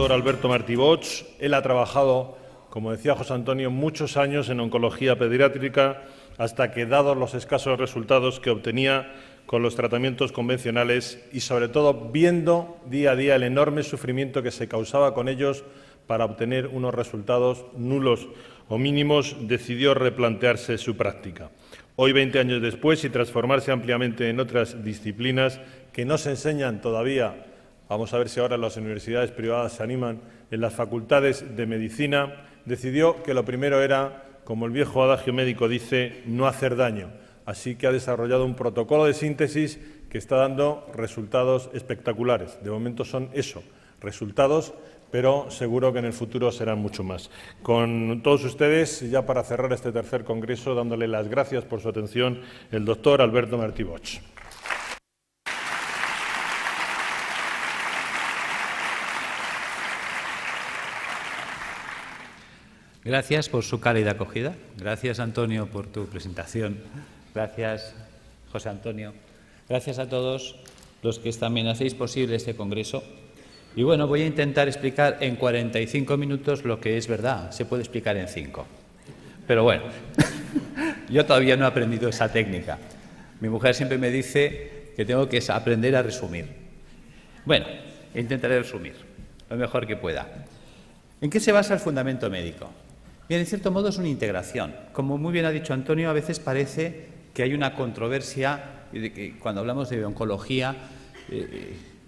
doctor Alberto Martí Bosch. Él ha trabajado, como decía José Antonio, muchos años en oncología pediátrica, hasta que, dados los escasos resultados que obtenía con los tratamientos convencionales y, sobre todo, viendo día a día el enorme sufrimiento que se causaba con ellos para obtener unos resultados nulos o mínimos, decidió replantearse su práctica. Hoy, 20 años después, y transformarse ampliamente en otras disciplinas que no se enseñan todavía, vamos a ver si ahora las universidades privadas se animan, en las facultades de medicina, decidió que lo primero era, como el viejo adagio médico dice, no hacer daño. Así que ha desarrollado un protocolo de síntesis que está dando resultados espectaculares. De momento son eso, resultados, pero seguro que en el futuro serán mucho más. Con todos ustedes, ya para cerrar este tercer congreso, dándole las gracias por su atención, el doctor Alberto Martí Bosch. Gracias por su cálida acogida. Gracias, Antonio, por tu presentación. Gracias, José Antonio. Gracias a todos los que también hacéis posible este congreso. Y bueno, voy a intentar explicar en 45 minutos lo que es verdad. Se puede explicar en 5. Pero bueno, yo todavía no he aprendido esa técnica. Mi mujer siempre me dice que tengo que aprender a resumir. Bueno, intentaré resumir lo mejor que pueda. ¿En qué se basa el fundamento médico? Bien, en cierto modo es una integración. Como muy bien ha dicho Antonio, a veces parece que hay una controversia cuando hablamos de oncología.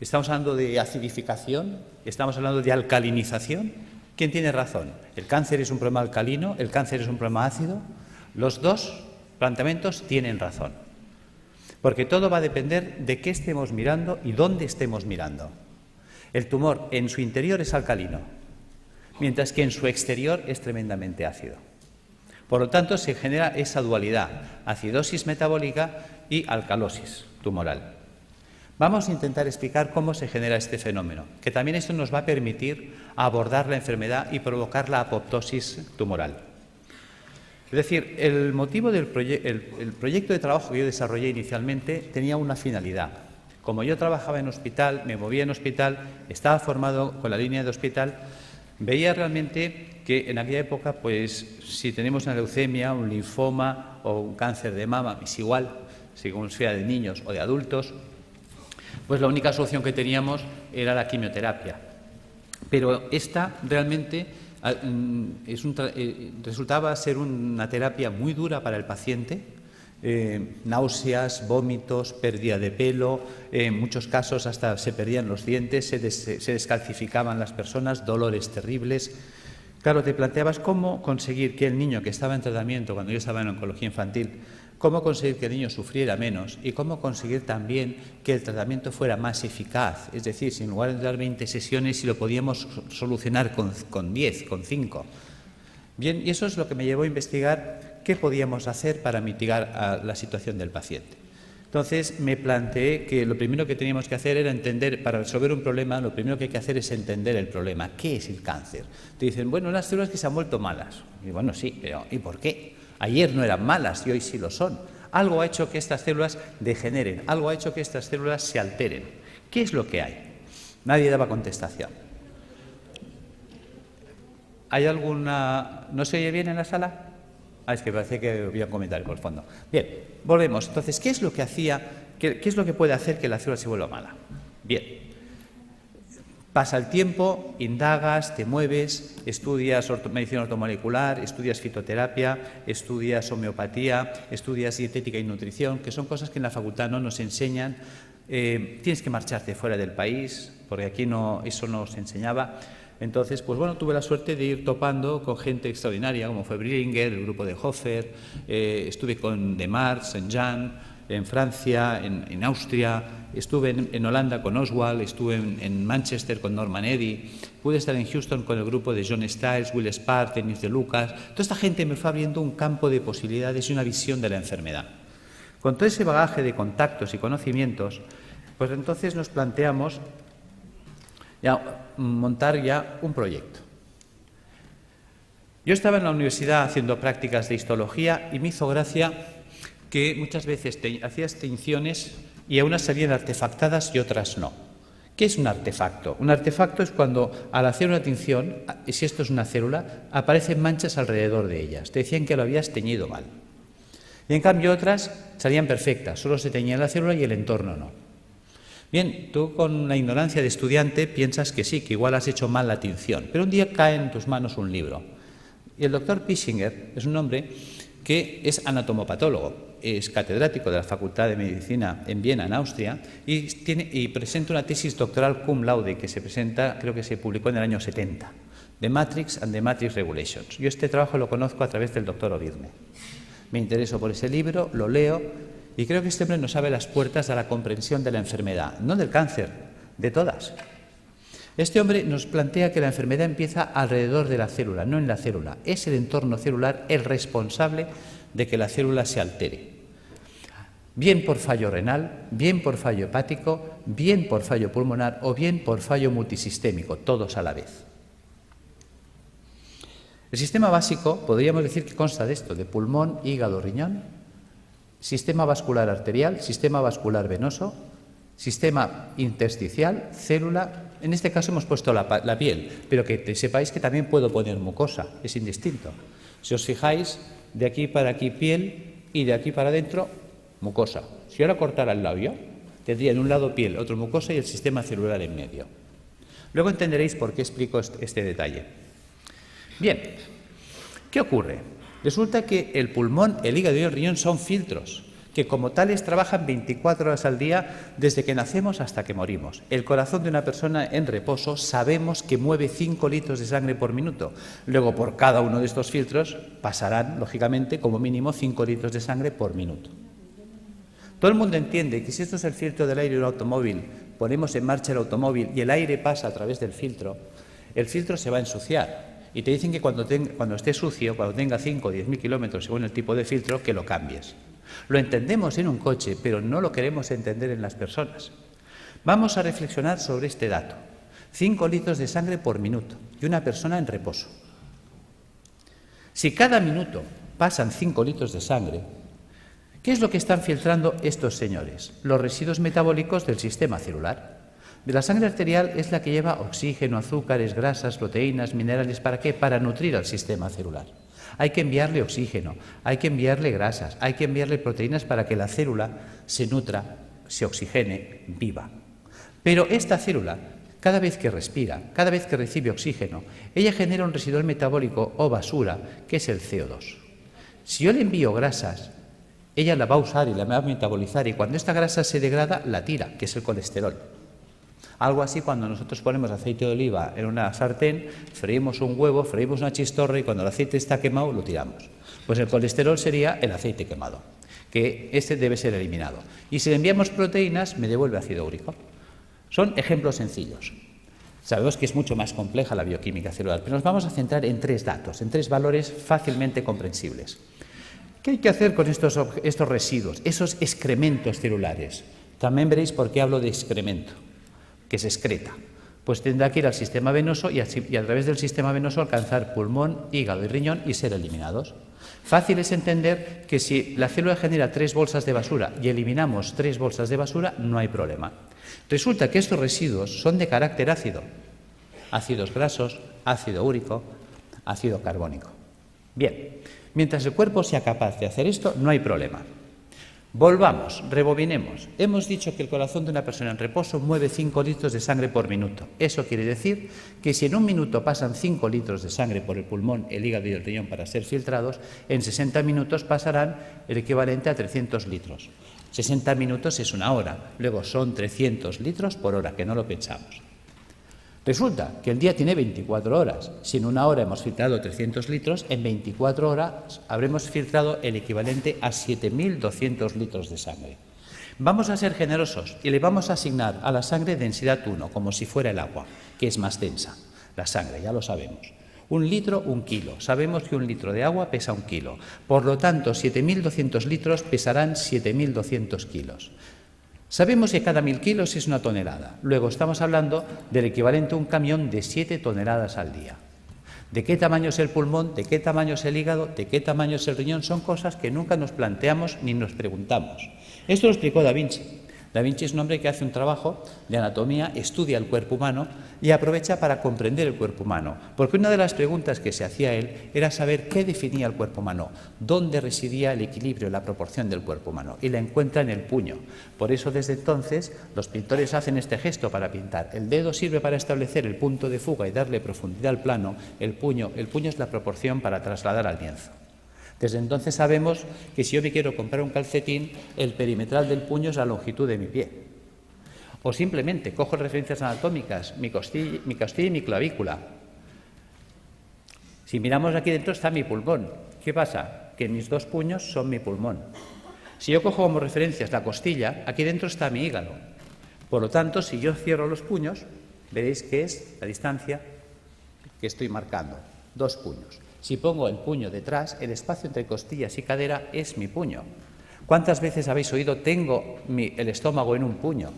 ¿Estamos hablando de acidificación? ¿Estamos hablando de alcalinización? ¿Quién tiene razón? ¿El cáncer es un problema alcalino? ¿El cáncer es un problema ácido? Los dos planteamientos tienen razón. Porque todo va a depender de qué estemos mirando y dónde estemos mirando. El tumor en su interior es alcalino, mientras que en su exterior es tremendamente ácido. Por lo tanto, se genera esa dualidad, acidosis metabólica y alcalosis tumoral. Vamos a intentar explicar cómo se genera este fenómeno, que también esto nos va a permitir abordar la enfermedad y provocar la apoptosis tumoral. Es decir, el motivo del proyecto de trabajo que yo desarrollé inicialmente tenía una finalidad. Como yo trabajaba en hospital, me movía en hospital, estaba formado con la línea de hospital, veía realmente que en aquella época, pues, si tenemos una leucemia, un linfoma o un cáncer de mama, es igual, según sea de niños o de adultos, pues la única solución que teníamos era la quimioterapia. Pero esta realmente resultaba ser una terapia muy dura para el paciente, náuseas, vómitos, pérdida de pelo, en muchos casos hasta se perdían los dientes, se descalcificaban las personas, dolores terribles. Claro, te planteabas cómo conseguir que el niño que estaba en tratamiento, cuando yo estaba en oncología infantil, cómo conseguir que el niño sufriera menos y cómo conseguir también que el tratamiento fuera más eficaz. Es decir, si en lugar de dar 20 sesiones, si lo podíamos solucionar con 10, con 5. Bien, y eso es lo que me llevó a investigar qué podíamos hacer para mitigar la situación del paciente. Entonces, me planteé que lo primero que teníamos que hacer era entender, para resolver un problema, lo primero que hay que hacer es entender el problema. ¿Qué es el cáncer? Te dicen, bueno, unas células que se han vuelto malas. Y bueno, sí, pero ¿y por qué? Ayer no eran malas y hoy sí lo son. Algo ha hecho que estas células degeneren, algo ha hecho que estas células se alteren. ¿Qué es lo que hay? Nadie daba contestación. ¿Hay alguna...? ¿No se oye bien en la sala? Es que parece que había un comentario por el fondo. Bien, volvemos. Entonces, ¿qué es lo que qué es lo que puede hacer que la célula se vuelva mala? Bien, pasa el tiempo, indagas, te mueves, estudias medicina ortomolecular, estudias fitoterapia, estudias homeopatía, estudias dietética y nutrición, que son cosas que en la facultad no nos enseñan. Tienes que marcharte fuera del país, porque aquí eso no se enseñaba. Entonces, pues bueno, tuve la suerte de ir topando con gente extraordinaria, como fue Brillinger, el grupo de Hofer, estuve con Demar, Saint-Jean, en Francia, en Austria, estuve en Holanda con Oswald, estuve en Manchester con Norman Eddy, pude estar en Houston con el grupo de John Stiles, Will Spark, Denis de Lucas. Toda esta gente me fue abriendo un campo de posibilidades y una visión de la enfermedad. Con todo ese bagaje de contactos y conocimientos, pues entonces nos planteamos montar ya un proyecto. Yo estaba en la universidad haciendo prácticas de histología y me hizo gracia que muchas veces hacías tinciones y a unas salían artefactadas y otras no. ¿Qué es un artefacto? Un artefacto es cuando al hacer una tinción, si esto es una célula, aparecen manchas alrededor de ellas. Te decían que lo habías teñido mal. Y en cambio otras salían perfectas, solo se teñía la célula y el entorno no. Bien, tú con la ignorancia de estudiante piensas que sí, que igual has hecho mal la tinción, pero un día cae en tus manos un libro. Y el doctor Pischinger es un hombre que es anatomopatólogo, es catedrático de la Facultad de Medicina en Viena, en Austria, y presenta una tesis doctoral cum laude que se presenta, creo que se publicó en el año 70, The Matrix and the Matrix Regulations. Yo este trabajo lo conozco a través del doctor Ovirne. Me intereso por ese libro, lo leo, y creo que este hombre nos abre las puertas a la comprensión de la enfermedad, no del cáncer, de todas. Este hombre nos plantea que la enfermedad empieza alrededor de la célula, no en la célula. Es el entorno celular el responsable de que la célula se altere. Bien por fallo renal, bien por fallo hepático, bien por fallo pulmonar o bien por fallo multisistémico, todos a la vez. El sistema básico, podríamos decir que consta de esto, de pulmón, hígado, riñón, sistema vascular arterial, sistema vascular venoso, sistema intersticial, célula. En este caso hemos puesto la piel, pero que sepáis que también puedo poner mucosa, es indistinto. Si os fijáis, de aquí para aquí piel y de aquí para adentro mucosa. Si ahora cortara el labio, tendría en un lado piel, otro mucosa y el sistema celular en medio. Luego entenderéis por qué explico este detalle. Bien, ¿qué ocurre? Resulta que el pulmón, el hígado y el riñón son filtros que como tales trabajan 24 horas al día desde que nacemos hasta que morimos. El corazón de una persona en reposo sabemos que mueve 5 litros de sangre por minuto. Luego, por cada uno de estos filtros pasarán, lógicamente, como mínimo 5 litros de sangre por minuto. Todo el mundo entiende que si esto es el filtro del aire de un automóvil, ponemos en marcha el automóvil y el aire pasa a través del filtro, el filtro se va a ensuciar. Y te dicen que cuando esté sucio, cuando tenga 5 o 10.000 kilómetros según el tipo de filtro, que lo cambies. Lo entendemos en un coche, pero no lo queremos entender en las personas. Vamos a reflexionar sobre este dato. 5 litros de sangre por minuto y una persona en reposo. Si cada minuto pasan 5 litros de sangre, ¿qué es lo que están filtrando estos señores? Los residuos metabólicos del sistema celular. De la sangre arterial es la que lleva oxígeno, azúcares, grasas, proteínas, minerales. ¿Para qué? Para nutrir al sistema celular. Hay que enviarle oxígeno, hay que enviarle grasas, hay que enviarle proteínas para que la célula se nutra, se oxigene, viva. Pero esta célula, cada vez que respira, cada vez que recibe oxígeno, ella genera un residual metabólico o basura, que es el CO2. Si yo le envío grasas, ella la va a usar y la va a metabolizar, y cuando esta grasa se degrada, la tira, que es el colesterol. Algo así cuando nosotros ponemos aceite de oliva en una sartén, freímos un huevo, freímos una chistorra y cuando el aceite está quemado lo tiramos. Pues el colesterol sería el aceite quemado, que este debe ser eliminado. Y si le enviamos proteínas, me devuelve ácido úrico. Son ejemplos sencillos. Sabemos que es mucho más compleja la bioquímica celular, pero nos vamos a centrar en 3 datos, en 3 valores fácilmente comprensibles. ¿Qué hay que hacer con estos residuos, esos excrementos celulares? También veréis por qué hablo de excremento, que se excreta. Pues tendrá que ir al sistema venoso y a través del sistema venoso alcanzar pulmón, hígado y riñón y ser eliminados. Fácil es entender que si la célula genera 3 bolsas de basura y eliminamos 3 bolsas de basura, no hay problema. Resulta que estos residuos son de carácter ácido. Ácidos grasos, ácido úrico, ácido carbónico. Bien, mientras el cuerpo sea capaz de hacer esto, no hay problema. Volvamos, rebobinemos. Hemos dicho que el corazón de una persona en reposo mueve 5 litros de sangre por minuto. Eso quiere decir que si en un minuto pasan 5 litros de sangre por el pulmón, el hígado y el riñón para ser filtrados, en 60 minutos pasarán el equivalente a 300 litros. 60 minutos es una hora, luego son 300 litros por hora, que no lo pensamos. Resulta que el día tiene 24 horas. Si en una hora hemos filtrado 300 litros, en 24 horas habremos filtrado el equivalente a 7.200 litros de sangre. Vamos a ser generosos y le vamos a asignar a la sangre densidad 1, como si fuera el agua, que es más densa. La sangre, ya lo sabemos. 1 litro, 1 kilo. Sabemos que 1 litro de agua pesa 1 kilo. Por lo tanto, 7.200 litros pesarán 7.200 kilos. Sabemos que cada 1.000 kilos es 1 tonelada. Luego estamos hablando del equivalente a un camión de 7 toneladas al día. ¿De qué tamaño es el pulmón? ¿De qué tamaño es el hígado? ¿De qué tamaño es el riñón? Son cosas que nunca nos planteamos ni nos preguntamos. Esto lo explicó Da Vinci. Da Vinci es un hombre que hace un trabajo de anatomía, estudia el cuerpo humano y aprovecha para comprender el cuerpo humano. Porque una de las preguntas que se hacía él era saber qué definía el cuerpo humano, dónde residía el equilibrio, la proporción del cuerpo humano. Y la encuentra en el puño. Por eso, desde entonces, los pintores hacen este gesto para pintar. El dedo sirve para establecer el punto de fuga y darle profundidad al plano. El puño es la proporción para trasladar al lienzo. Desde entonces sabemos que si yo me quiero comprar un calcetín, el perimetral del puño es la longitud de mi pie. O simplemente cojo referencias anatómicas, mi costilla y mi clavícula. Si miramos aquí dentro está mi pulmón. ¿Qué pasa? Que mis dos puños son mi pulmón. Si yo cojo como referencias la costilla, aquí dentro está mi hígado. Por lo tanto, si yo cierro los puños, veréis que es la distancia que estoy marcando, 2 puños. Si pongo el puño detrás, el espacio entre costillas y cadera es mi puño. ¿Cuántas veces habéis oído tengo el estómago en un puño?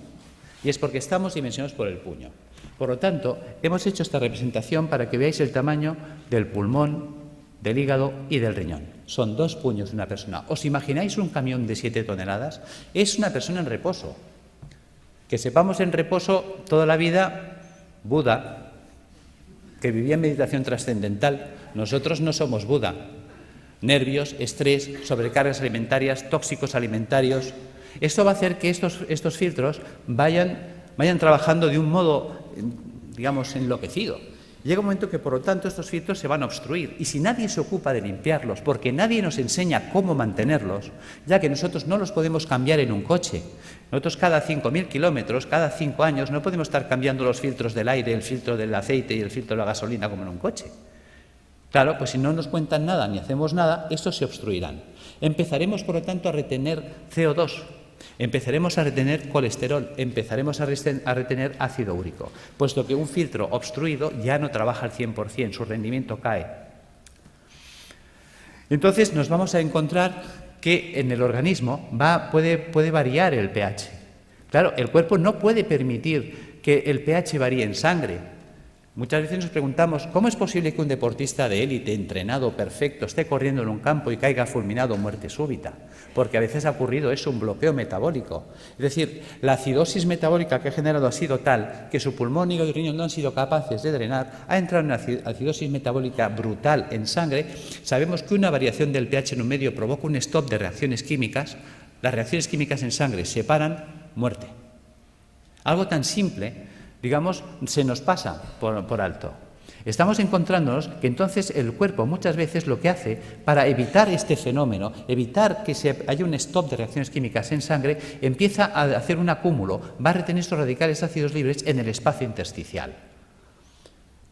Y es porque estamos dimensionados por el puño. Por lo tanto, hemos hecho esta representación para que veáis el tamaño del pulmón, del hígado y del riñón. Son 2 puños de una persona. ¿Os imagináis un camión de 7 toneladas? Es una persona en reposo. Que sepamos en reposo toda la vida, Buda, que vivía en meditación trascendental. Nosotros no somos Buda. Nervios, estrés, sobrecargas alimentarias, tóxicos alimentarios. Esto va a hacer que estos filtros vayan trabajando de un modo, digamos, enloquecido. Llega un momento que, por lo tanto, estos filtros se van a obstruir. Y si nadie se ocupa de limpiarlos, porque nadie nos enseña cómo mantenerlos, ya que nosotros no los podemos cambiar en un coche. Nosotros cada 5.000 kilómetros, cada 5 años, no podemos estar cambiando los filtros del aire, el filtro del aceite y el filtro de la gasolina como en un coche. Claro, pues si no nos cuentan nada ni hacemos nada, estos se obstruirán. Empezaremos, por lo tanto, a retener CO2, empezaremos a retener colesterol, empezaremos a retener ácido úrico, puesto que un filtro obstruido ya no trabaja al 100%, su rendimiento cae. Entonces nos vamos a encontrar que en el organismo puede variar el pH. Claro, el cuerpo no puede permitir que el pH varíe en sangre. Muchas veces nos preguntamos, ¿cómo es posible que un deportista de élite, entrenado, perfecto, esté corriendo en un campo y caiga fulminado muerte súbita? Porque a veces ha ocurrido eso, un bloqueo metabólico. Es decir, la acidosis metabólica que ha generado ha sido tal que su pulmón, hígado y riñón no han sido capaces de drenar, ha entrado en una acidosis metabólica brutal en sangre. Sabemos que una variación del pH en un medio provoca un stop de reacciones químicas. Las reacciones químicas en sangre se paran, muerte. Algo tan simple, digamos, se nos pasa por alto. Estamos encontrándonos que entonces el cuerpo muchas veces lo que hace para evitar este fenómeno, evitar que haya un stop de reacciones químicas en sangre, empieza a hacer un acúmulo, va a retener estos radicales ácidos libres en el espacio intersticial.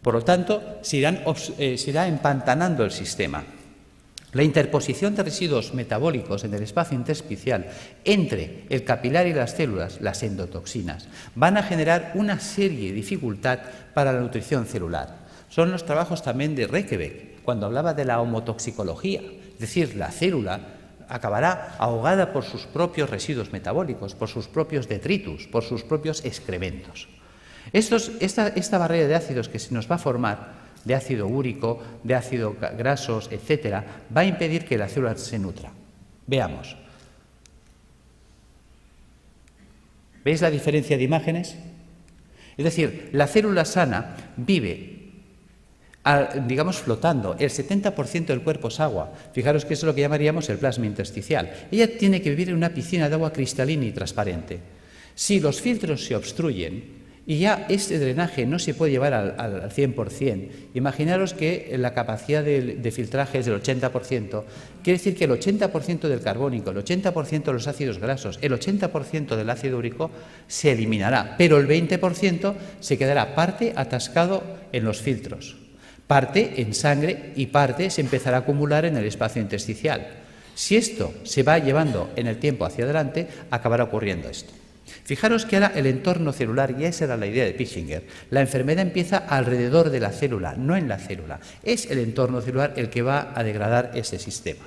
Por lo tanto, se irá empantanando el sistema. La interposición de residuos metabólicos en el espacio intersticial entre el capilar y las células, las endotoxinas, van a generar una serie de dificultad para la nutrición celular. Son los trabajos también de Reykjavik, cuando hablaba de la homotoxicología, es decir, la célula acabará ahogada por sus propios residuos metabólicos, por sus propios detritus, por sus propios excrementos. Esta barrera de ácidos que se nos va a formar, de ácido úrico, de ácidos grasos, etcétera, va a impedir que la célula se nutra. Veamos. ¿Veis la diferencia de imágenes? Es decir, la célula sana vive, digamos, flotando. El 70% del cuerpo es agua. Fijaros que eso es lo que llamaríamos el plasma intersticial. Ella tiene que vivir en una piscina de agua cristalina y transparente. Si los filtros se obstruyen, y ya este drenaje no se puede llevar al 100%. Imaginaros que la capacidad de filtraje es del 80%. Quiere decir que el 80% del carbónico, el 80% de los ácidos grasos, el 80% del ácido úrico se eliminará, pero el 20% se quedará parte atascado en los filtros, parte en sangre y parte se empezará a acumular en el espacio intersticial. Si esto se va llevando en el tiempo hacia adelante, acabará ocurriendo esto. Fijaros que ahora el entorno celular, y esa era la idea de Pischinger, la enfermedad empieza alrededor de la célula, no en la célula. Es el entorno celular el que va a degradar ese sistema.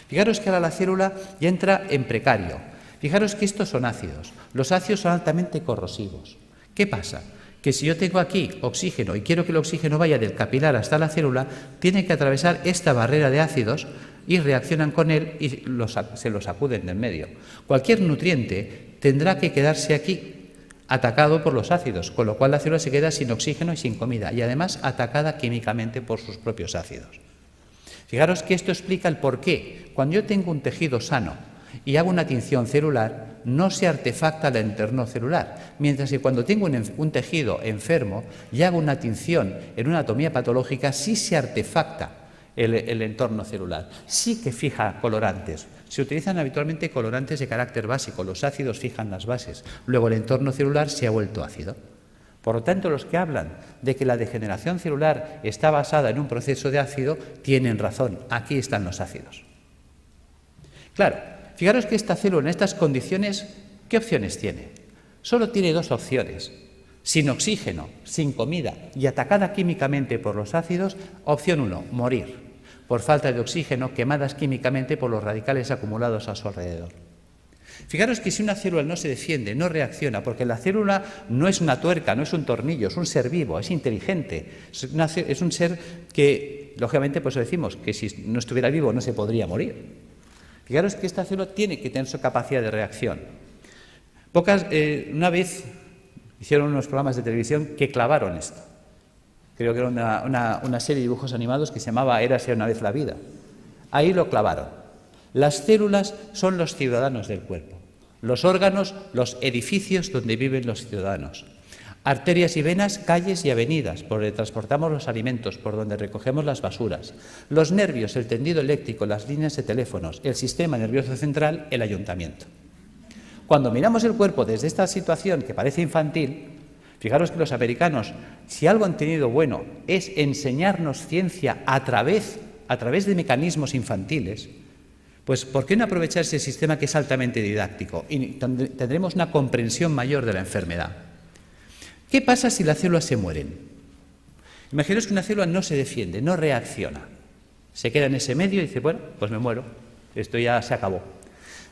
Fijaros que ahora la célula ya entra en precario. Fijaros que estos son ácidos. Los ácidos son altamente corrosivos. ¿Qué pasa? Que si yo tengo aquí oxígeno y quiero que el oxígeno vaya del capilar hasta la célula, tiene que atravesar esta barrera de ácidos y reaccionan con él y se lo sacuden del medio. Cualquier nutriente tendrá que quedarse aquí, atacado por los ácidos, con lo cual la célula se queda sin oxígeno y sin comida, y además atacada químicamente por sus propios ácidos. Fijaros que esto explica el por qué. Cuando yo tengo un tejido sano y hago una tinción celular, no se artefacta el entorno celular, mientras que cuando tengo un tejido enfermo y hago una tinción en una anatomía patológica, sí se artefacta el entorno celular, sí que fija colorantes. Se utilizan habitualmente colorantes de carácter básico, los ácidos fijan las bases, luego el entorno celular se ha vuelto ácido. Por lo tanto, los que hablan de que la degeneración celular está basada en un proceso de ácido, tienen razón, aquí están los ácidos. Claro, fijaros que esta célula en estas condiciones, ¿qué opciones tiene? Solo tiene dos opciones. Sin oxígeno, sin comida y atacada químicamente por los ácidos, opción 1, morir por falta de oxígeno, quemadas químicamente por los radicales acumulados a su alrededor. Fijaros que si una célula no se defiende, no reacciona, porque la célula no es una tuerca, no es un tornillo, es un ser vivo, es inteligente, es un ser que, lógicamente, pues decimos que si no estuviera vivo no se podría morir. Fijaros que esta célula tiene que tener su capacidad de reacción. Una vez hicieron unos programas de televisión que clavaron esto. Creo que era una serie de dibujos animados que se llamaba Érase una vez la vida. Ahí lo clavaron. Las células son los ciudadanos del cuerpo. Los órganos, los edificios donde viven los ciudadanos. Arterias y venas, calles y avenidas, por donde transportamos los alimentos, por donde recogemos las basuras. Los nervios, el tendido eléctrico, las líneas de teléfonos, el sistema nervioso central, el ayuntamiento. Cuando miramos el cuerpo desde esta situación que parece infantil, fijaros que los americanos, si algo han tenido bueno, es enseñarnos ciencia a través de mecanismos infantiles, pues ¿por qué no aprovechar ese sistema que es altamente didáctico? Y tendremos una comprensión mayor de la enfermedad. ¿Qué pasa si las células se mueren? Imaginaos que una célula no se defiende, no reacciona. Se queda en ese medio y dice, bueno, pues me muero, esto ya se acabó.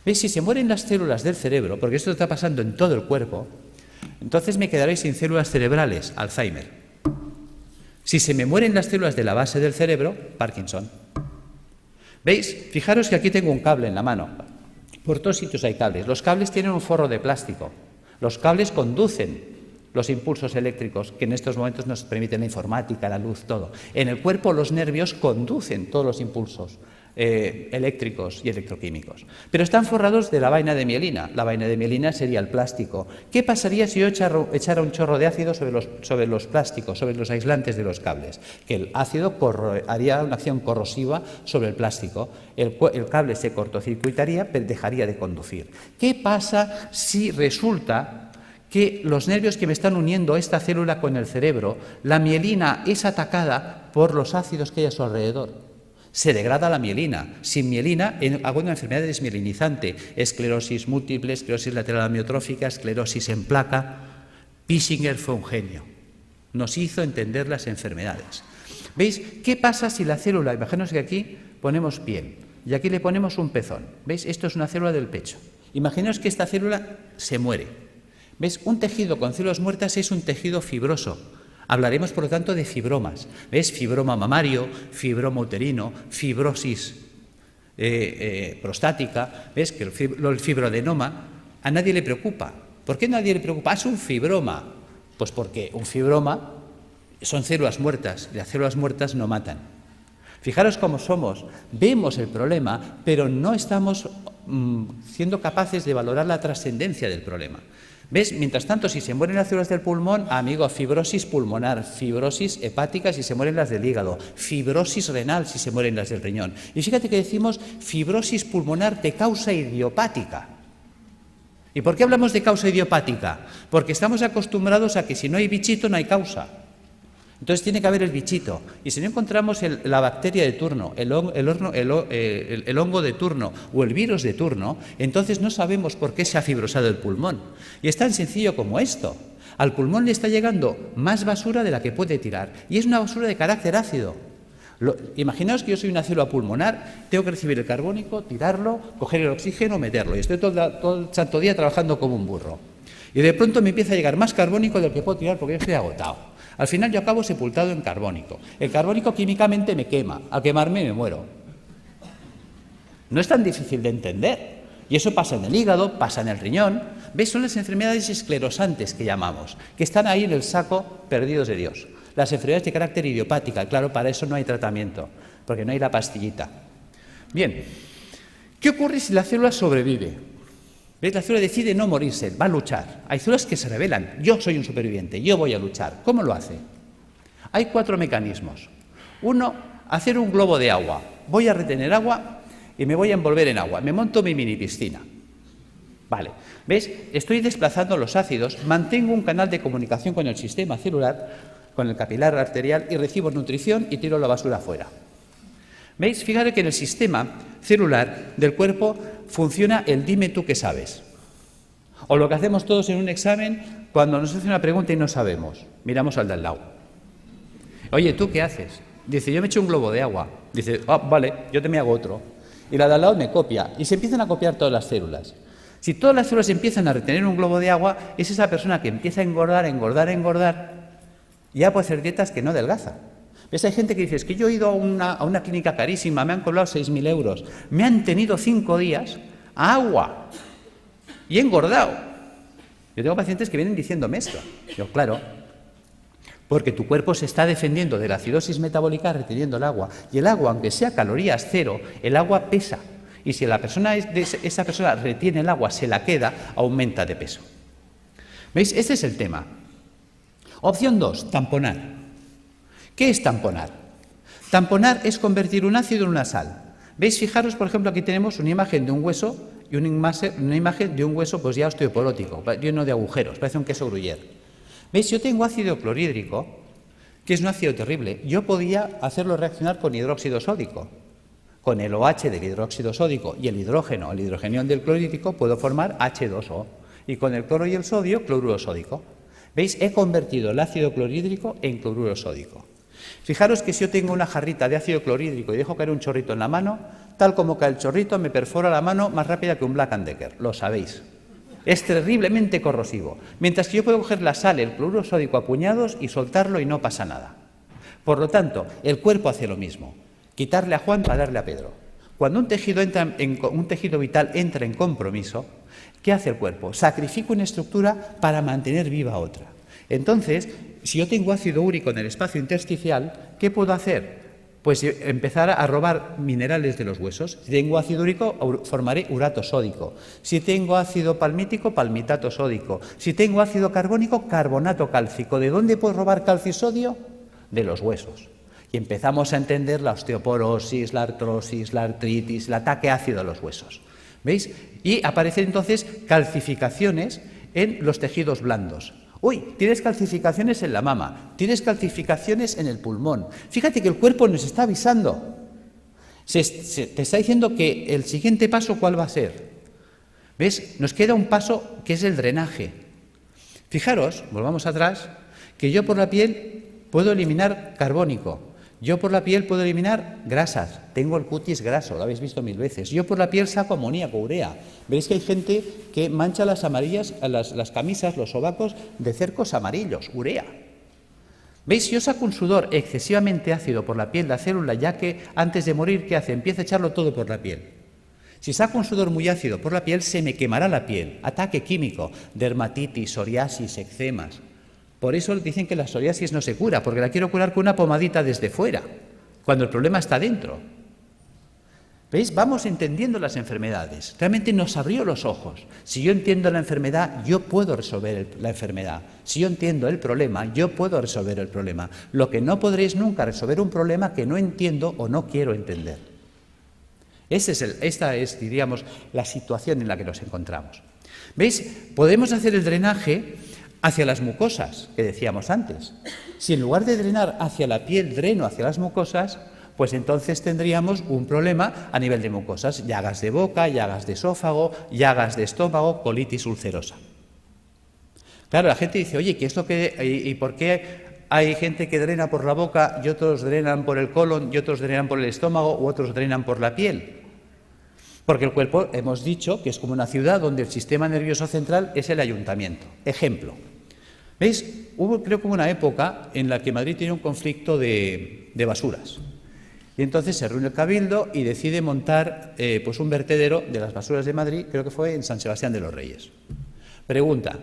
¿Veis? Si se mueren las células del cerebro, porque esto está pasando en todo el cuerpo, entonces me quedaré sin células cerebrales, Alzheimer. Si se me mueren las células de la base del cerebro, Parkinson. ¿Veis? Fijaros que aquí tengo un cable en la mano. Por todos sitios hay cables. Los cables tienen un forro de plástico. Los cables conducen los impulsos eléctricos que en estos momentos nos permiten la informática, la luz, todo. En el cuerpo los nervios conducen todos los impulsos eléctricos y electroquímicos. Pero están forrados de la vaina de mielina. La vaina de mielina sería el plástico. ¿Qué pasaría si yo echara un chorro de ácido sobre los plásticos, sobre los aislantes de los cables? Que el ácido haría una acción corrosiva sobre el plástico. El cable se cortocircuitaría, pero dejaría de conducir. ¿Qué pasa si resulta que los nervios que me están uniendo esta célula con el cerebro, la mielina es atacada por los ácidos que hay a su alrededor? Se degrada la mielina. Sin mielina hago una enfermedad desmielinizante, esclerosis múltiple, esclerosis lateral amiotrófica, esclerosis en placa. Pissinger fue un genio. Nos hizo entender las enfermedades. ¿Veis? ¿Qué pasa si la célula, imaginaos que aquí ponemos piel y aquí le ponemos un pezón? ¿Veis? Esto es una célula del pecho. Imaginaos que esta célula se muere. ¿Veis? Un tejido con células muertas es un tejido fibroso. Hablaremos, por lo tanto, de fibromas. ¿Ves? Fibroma mamario, fibroma uterino, fibrosis prostática. ¿Ves? Que el fibroadenoma a nadie le preocupa. ¿Por qué a nadie le preocupa? Es un fibroma. Pues porque un fibroma son células muertas y las células muertas no matan. Fijaros cómo somos. Vemos el problema, pero no estamos siendo capaces de valorar la trascendencia del problema. ¿Ves? Mientras tanto, si se mueren las células del pulmón, amigo, fibrosis pulmonar, fibrosis hepática si se mueren las del hígado, fibrosis renal si se mueren las del riñón. Y fíjate que decimos fibrosis pulmonar de causa idiopática. ¿Y por qué hablamos de causa idiopática? Porque estamos acostumbrados a que si no hay bichito no hay causa. Entonces tiene que haber el bichito. Y si no encontramos la bacteria de turno, el hongo de turno o el virus de turno, entonces no sabemos por qué se ha fibrosado el pulmón. Y es tan sencillo como esto. Al pulmón le está llegando más basura de la que puede tirar. Y es una basura de carácter ácido. Imaginaos que yo soy una célula pulmonar, tengo que recibir el carbónico, tirarlo, coger el oxígeno, meterlo. Y estoy todo el santo día trabajando como un burro. Y de pronto me empieza a llegar más carbónico del que puedo tirar porque yo estoy agotado. Al final yo acabo sepultado en carbónico. El carbónico químicamente me quema. Al quemarme me muero. No es tan difícil de entender. Y eso pasa en el hígado, pasa en el riñón. ¿Veis? Son las enfermedades esclerosantes que llamamos, que están ahí en el saco perdidos de Dios. Las enfermedades de carácter idiopática, claro, para eso no hay tratamiento, porque no hay la pastillita. Bien, ¿qué ocurre si la célula sobrevive? ¿Veis? La célula decide no morirse, va a luchar. Hay células que se rebelan. Yo soy un superviviente, yo voy a luchar. ¿Cómo lo hace? Hay 4 mecanismos. Uno, hacer un globo de agua. Voy a retener agua y me voy a envolver en agua. Me monto mi mini piscina. Vale. ¿Veis? Estoy desplazando los ácidos, mantengo un canal de comunicación con el sistema celular, con el capilar arterial, y recibo nutrición y tiro la basura fuera. ¿Veis? Fíjate que en el sistema celular del cuerpo funciona el dime tú qué sabes. O lo que hacemos todos en un examen cuando nos hace una pregunta y no sabemos. Miramos al de al lado. Oye, ¿tú qué haces? Dice, yo me echo un globo de agua. Dice, vale, yo te me hago otro. Y la de al lado me copia. Y se empiezan a copiar todas las células. Si todas las células empiezan a retener un globo de agua, es esa persona que empieza a engordar, y ya puede hacer dietas que no adelgaza. ¿Ves? Hay gente que dice, es que yo he ido a una clínica carísima, me han cobrado 6.000 euros, me han tenido 5 días a agua y he engordado. Yo tengo pacientes que vienen diciéndome esto. Yo, claro, porque tu cuerpo se está defendiendo de la acidosis metabólica reteniendo el agua. Y el agua, aunque sea calorías cero, el agua pesa. Y si esa persona retiene el agua, se la queda, aumenta de peso. ¿Veis? Este es el tema. Opción 2, tamponar. ¿Qué es tamponar? Tamponar es convertir un ácido en una sal. ¿Veis? Fijaros, por ejemplo, aquí tenemos una imagen de un hueso y una imagen de un hueso pues ya osteoporótico, lleno de agujeros, parece un queso gruyère. ¿Veis? Yo tengo ácido clorhídrico, que es un ácido terrible. Yo podía hacerlo reaccionar con hidróxido sódico. Con el OH del hidróxido sódico y el hidrogenión del clorhídrico, puedo formar H2O. Y con el cloro y el sodio, cloruro sódico. ¿Veis? He convertido el ácido clorhídrico en cloruro sódico. Fijaros que si yo tengo una jarrita de ácido clorhídrico y dejo caer un chorrito en la mano, tal como cae el chorrito, me perfora la mano más rápida que un Black & Decker. Lo sabéis. Es terriblemente corrosivo. Mientras que yo puedo coger la sal, el cloruro sódico a puñados y soltarlo y no pasa nada. Por lo tanto, el cuerpo hace lo mismo. Quitarle a Juan para darle a Pedro. Cuando un tejido vital entra en compromiso, ¿qué hace el cuerpo? Sacrifica una estructura para mantener viva otra. Entonces, si yo tengo ácido úrico en el espacio intersticial, ¿qué puedo hacer? Pues empezar a robar minerales de los huesos. Si tengo ácido úrico, formaré urato sódico. Si tengo ácido palmítico, palmitato sódico. Si tengo ácido carbónico, carbonato cálcico. ¿De dónde puedo robar calcio y sodio? De los huesos. Y empezamos a entender la osteoporosis, la artrosis, la artritis, el ataque ácido a los huesos. ¿Veis? Y aparecen entonces calcificaciones en los tejidos blandos. Uy, tienes calcificaciones en la mama, tienes calcificaciones en el pulmón. Fíjate que el cuerpo nos está avisando. Te está diciendo que el siguiente paso, ¿cuál va a ser? ¿Ves? Nos queda un paso que es el drenaje. Fijaros, volvamos atrás, que yo por la piel puedo eliminar carbónico. Yo por la piel puedo eliminar grasas, tengo el cutis graso, lo habéis visto 1000 veces. Yo por la piel saco amoníaco, urea. Veréis que hay gente que mancha las camisas, los sobacos de cercos amarillos, urea. ¿Veis? Si yo saco un sudor excesivamente ácido por la piel de la célula, ya que antes de morir, ¿qué hace? Empieza a echarlo todo por la piel. Si saco un sudor muy ácido por la piel, se me quemará la piel. Ataque químico, dermatitis, psoriasis, eczemas. Por eso dicen que la psoriasis no se cura, porque la quiero curar con una pomadita desde fuera, cuando el problema está dentro. ¿Veis? Vamos entendiendo las enfermedades. Realmente nos abrió los ojos. Si yo entiendo la enfermedad, yo puedo resolver la enfermedad. Si yo entiendo el problema, yo puedo resolver el problema. Lo que no podré es nunca resolver un problema que no entiendo o no quiero entender. Esta es, diríamos, la situación en la que nos encontramos. ¿Veis? Podemos hacer el drenaje hacia las mucosas, que decíamos antes. Si en lugar de drenar hacia la piel, dreno hacia las mucosas, pues entonces tendríamos un problema a nivel de mucosas, llagas de boca, llagas de esófago, llagas de estómago, colitis ulcerosa. Claro, la gente dice, oye, ¿qué es lo que y por qué hay gente que drena por la boca y otros drenan por el colon y otros drenan por el estómago u otros drenan por la piel? Porque el cuerpo, hemos dicho, que es como una ciudad donde el sistema nervioso central es el ayuntamiento. Ejemplo. ¿Veis? Creo que hubo una época en la que Madrid tenía un conflicto de basuras. Y entonces se reúne el Cabildo y decide montar pues un vertedero de las basuras de Madrid, creo que fue en San Sebastián de los Reyes. Pregunta,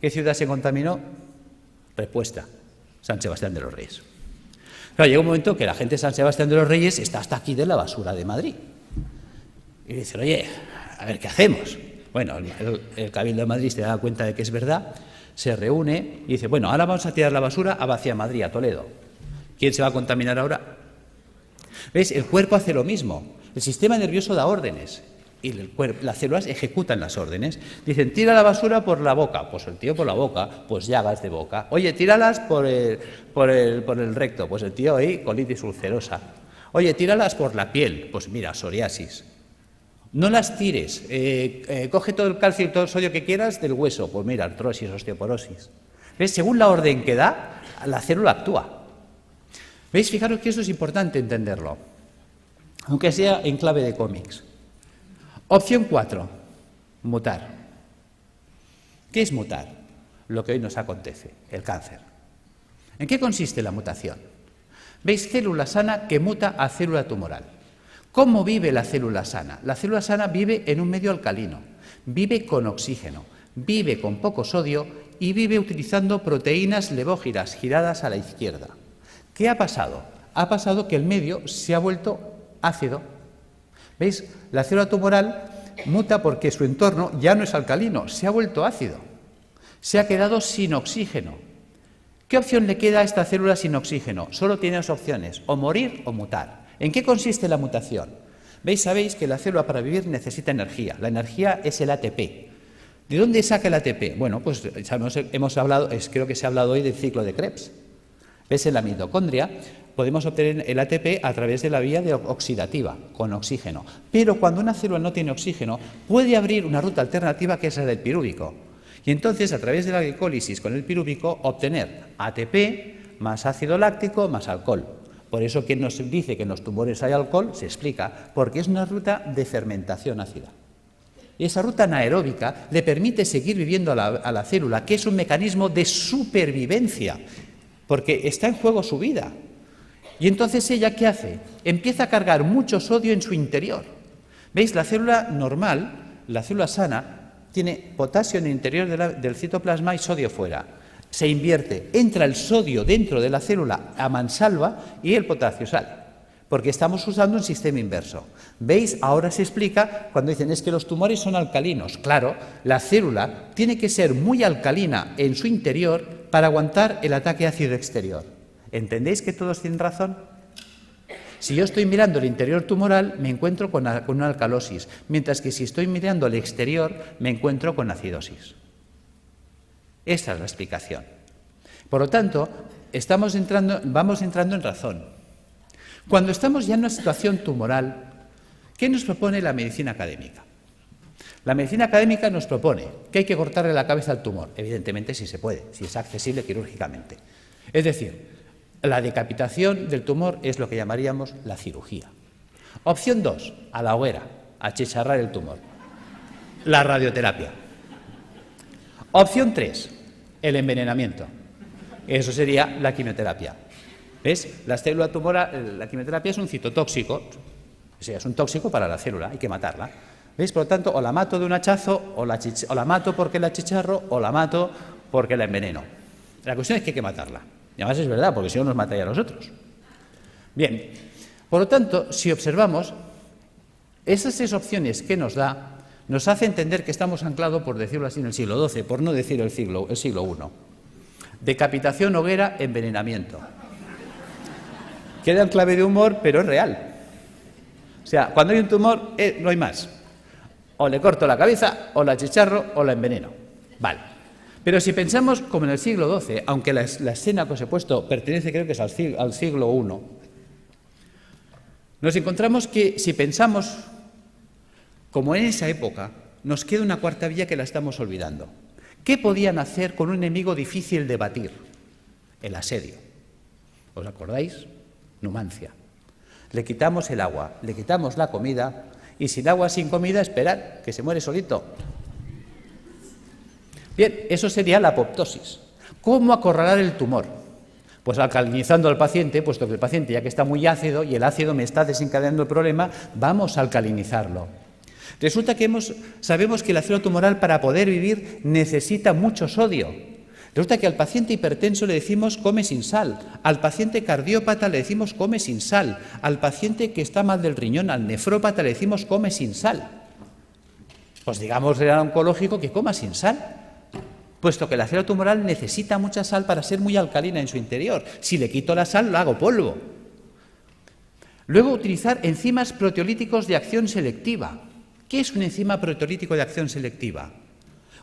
¿qué ciudad se contaminó? Respuesta, San Sebastián de los Reyes. Claro, llega un momento que la gente de San Sebastián de los Reyes está hasta aquí de la basura de Madrid. Y dicen, oye, a ver, ¿qué hacemos? Bueno, el Cabildo de Madrid se da cuenta de que es verdad, se reúne y dice, bueno, ahora vamos a tirar la basura hacia Madrid, a Toledo. ¿Quién se va a contaminar ahora? ¿Ves? El cuerpo hace lo mismo. El sistema nervioso da órdenes y las células ejecutan las órdenes. Dicen, tira la basura por la boca. Pues el tío por la boca, pues llagas de boca. Oye, tíralas por el recto. Pues el tío ahí, colitis ulcerosa. Oye, tíralas por la piel. Pues mira, psoriasis. No las tires. Coge todo el calcio y todo el sodio que quieras del hueso. Pues mira, artrosis, osteoporosis. ¿Ves? Según la orden que da, la célula actúa. ¿Veis? Fijaros que eso es importante entenderlo, aunque sea en clave de cómics. Opción 4, mutar. ¿Qué es mutar? Lo que hoy nos acontece, el cáncer. ¿En qué consiste la mutación? ¿Veis? Célula sana que muta a célula tumoral. ¿Cómo vive la célula sana? La célula sana vive en un medio alcalino, vive con oxígeno, vive con poco sodio y vive utilizando proteínas levógiras giradas a la izquierda. ¿Qué ha pasado? Ha pasado que el medio se ha vuelto ácido. ¿Veis? La célula tumoral muta porque su entorno ya no es alcalino, se ha vuelto ácido. Se ha quedado sin oxígeno. ¿Qué opción le queda a esta célula sin oxígeno? Solo tiene dos opciones, o morir o mutar. ¿En qué consiste la mutación? ¿Veis? Sabéis que la célula para vivir necesita energía. La energía es el ATP. ¿De dónde saca el ATP? Bueno, pues hemos hablado, creo que se ha hablado hoy del ciclo de Krebs. ¿Ves? En la mitocondria podemos obtener el ATP a través de la vía oxidativa, con oxígeno. Pero cuando una célula no tiene oxígeno, puede abrir una ruta alternativa que es la del pirúvico. Y entonces, a través de la glicólisis con el pirúvico, obtener ATP más ácido láctico más alcohol. Por eso, quien nos dice que en los tumores hay alcohol, se explica, porque es una ruta de fermentación ácida. Y esa ruta anaeróbica le permite seguir viviendo a la célula, que es un mecanismo de supervivencia, porque está en juego su vida. Y entonces ella, ¿qué hace? Empieza a cargar mucho sodio en su interior. ¿Veis? La célula normal, la célula sana, tiene potasio en el interior del citoplasma y sodio fuera. Se invierte, entra el sodio dentro de la célula a mansalva y el potasio sale, porque estamos usando un sistema inverso. ¿Veis? Ahora se explica cuando dicen es que los tumores son alcalinos. Claro, la célula tiene que ser muy alcalina en su interior para aguantar el ataque ácido exterior. ¿Entendéis que todos tienen razón? Si yo estoy mirando el interior tumoral, me encuentro con una alcalosis, mientras que si estoy mirando el exterior, me encuentro con acidosis. Esta es la explicación. Por lo tanto, vamos entrando en razón. Cuando estamos ya en una situación tumoral, ¿qué nos propone la medicina académica? La medicina académica nos propone que hay que cortarle la cabeza al tumor, evidentemente si se puede, si es accesible quirúrgicamente. Es decir, la decapitación del tumor es lo que llamaríamos la cirugía. Opción 2, a la hoguera, achicharrar el tumor. La radioterapia. Opción 3, el envenenamiento. Eso sería la quimioterapia. ¿Ves? La célula tumoral, la quimioterapia es un citotóxico, o sea, es un tóxico para la célula, hay que matarla. ¿Veis? Por lo tanto, o la mato de un hachazo, o la mato porque la achicharro, o la mato porque la enveneno. La cuestión es que hay que matarla. Y además es verdad, porque si no nos mataría a nosotros. Bien, por lo tanto, si observamos, esas tres opciones que nos da, nos hace entender que estamos anclados, por decirlo así, en el siglo XII, por no decir el siglo I. Decapitación, hoguera, envenenamiento. Queda en clave de humor, pero es real. O sea, cuando hay un tumor, no hay más. O le corto la cabeza, o la achicharro, o la enveneno. Vale. Pero si pensamos como en el siglo XII, aunque la escena que os he puesto pertenece, creo que es al siglo I, nos encontramos que si pensamos como en esa época, nos queda una cuarta vía que la estamos olvidando. ¿Qué podían hacer con un enemigo difícil de batir? El asedio. ¿Os acordáis? Numancia. Le quitamos el agua, le quitamos la comida, y sin agua, sin comida, esperar, que se muere solito. Bien, eso sería la apoptosis. ¿Cómo acorralar el tumor? Pues alcalinizando al paciente, puesto que el paciente ya que está muy ácido y el ácido me está desencadenando el problema, vamos a alcalinizarlo. Resulta que sabemos que el ácido tumoral para poder vivir necesita mucho sodio. Resulta que al paciente hipertenso le decimos come sin sal, al paciente cardiópata le decimos come sin sal, al paciente que está mal del riñón, al nefrópata le decimos come sin sal. Pues digamos al oncológico que coma sin sal, puesto que la célula tumoral necesita mucha sal para ser muy alcalina en su interior. Si le quito la sal, lo hago polvo. Luego, utilizar enzimas proteolíticos de acción selectiva. ¿Qué es un enzima proteolítico de acción selectiva?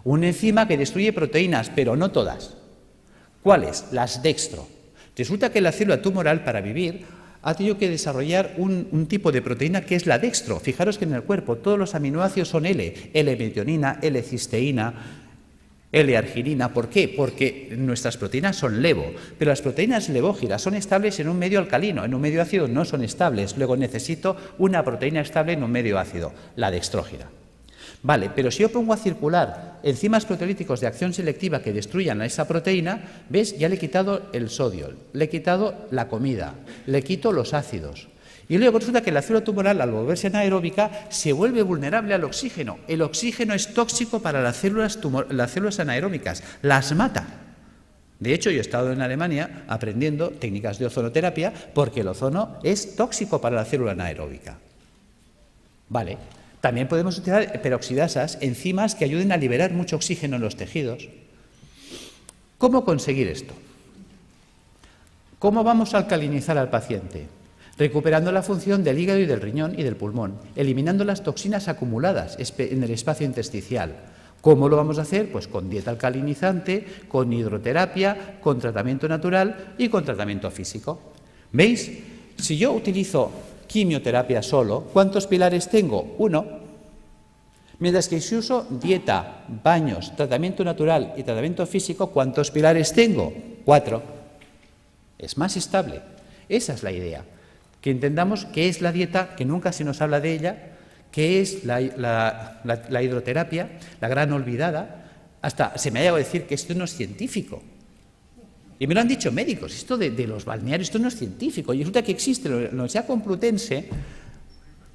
Una enzima que destruye proteínas, pero no todas. ¿Cuáles? Las dextro. Resulta que la célula tumoral, para vivir, ha tenido que desarrollar un tipo de proteína que es la dextro. Fijaros que en el cuerpo todos los aminoácidos son L-metionina, L-cisteína, L-arginina. ¿Por qué? Porque nuestras proteínas son levo, pero las proteínas levógiras son estables en un medio alcalino, en un medio ácido no son estables. Luego necesito una proteína estable en un medio ácido, la dextrógira. Vale, pero si yo pongo a circular enzimas proteolíticos de acción selectiva que destruyan a esa proteína, ¿ves? Ya le he quitado el sodio, le he quitado la comida, le quito los ácidos. Y luego resulta que la célula tumoral, al volverse anaeróbica, se vuelve vulnerable al oxígeno. El oxígeno es tóxico para las células anaeróbicas, las mata. De hecho, yo he estado en Alemania aprendiendo técnicas de ozonoterapia porque el ozono es tóxico para la célula anaeróbica. Vale. También podemos utilizar peroxidasas, enzimas que ayuden a liberar mucho oxígeno en los tejidos. ¿Cómo conseguir esto? ¿Cómo vamos a alcalinizar al paciente? Recuperando la función del hígado y del riñón y del pulmón, eliminando las toxinas acumuladas en el espacio intersticial. ¿Cómo lo vamos a hacer? Pues con dieta alcalinizante, con hidroterapia, con tratamiento natural y con tratamiento físico. ¿Veis? Si yo utilizo quimioterapia solo, ¿cuántos pilares tengo? 1. Mientras que si uso dieta, baños, tratamiento natural y tratamiento físico, ¿cuántos pilares tengo? 4. Es más estable. Esa es la idea. Que entendamos qué es la dieta, que nunca se nos habla de ella, qué es la hidroterapia, la gran olvidada. Hasta se me ha llegado a decir que esto no es científico. Y me lo han dicho médicos, esto de los balnearios, esto no es científico. Y resulta que existe en la Universidad Complutense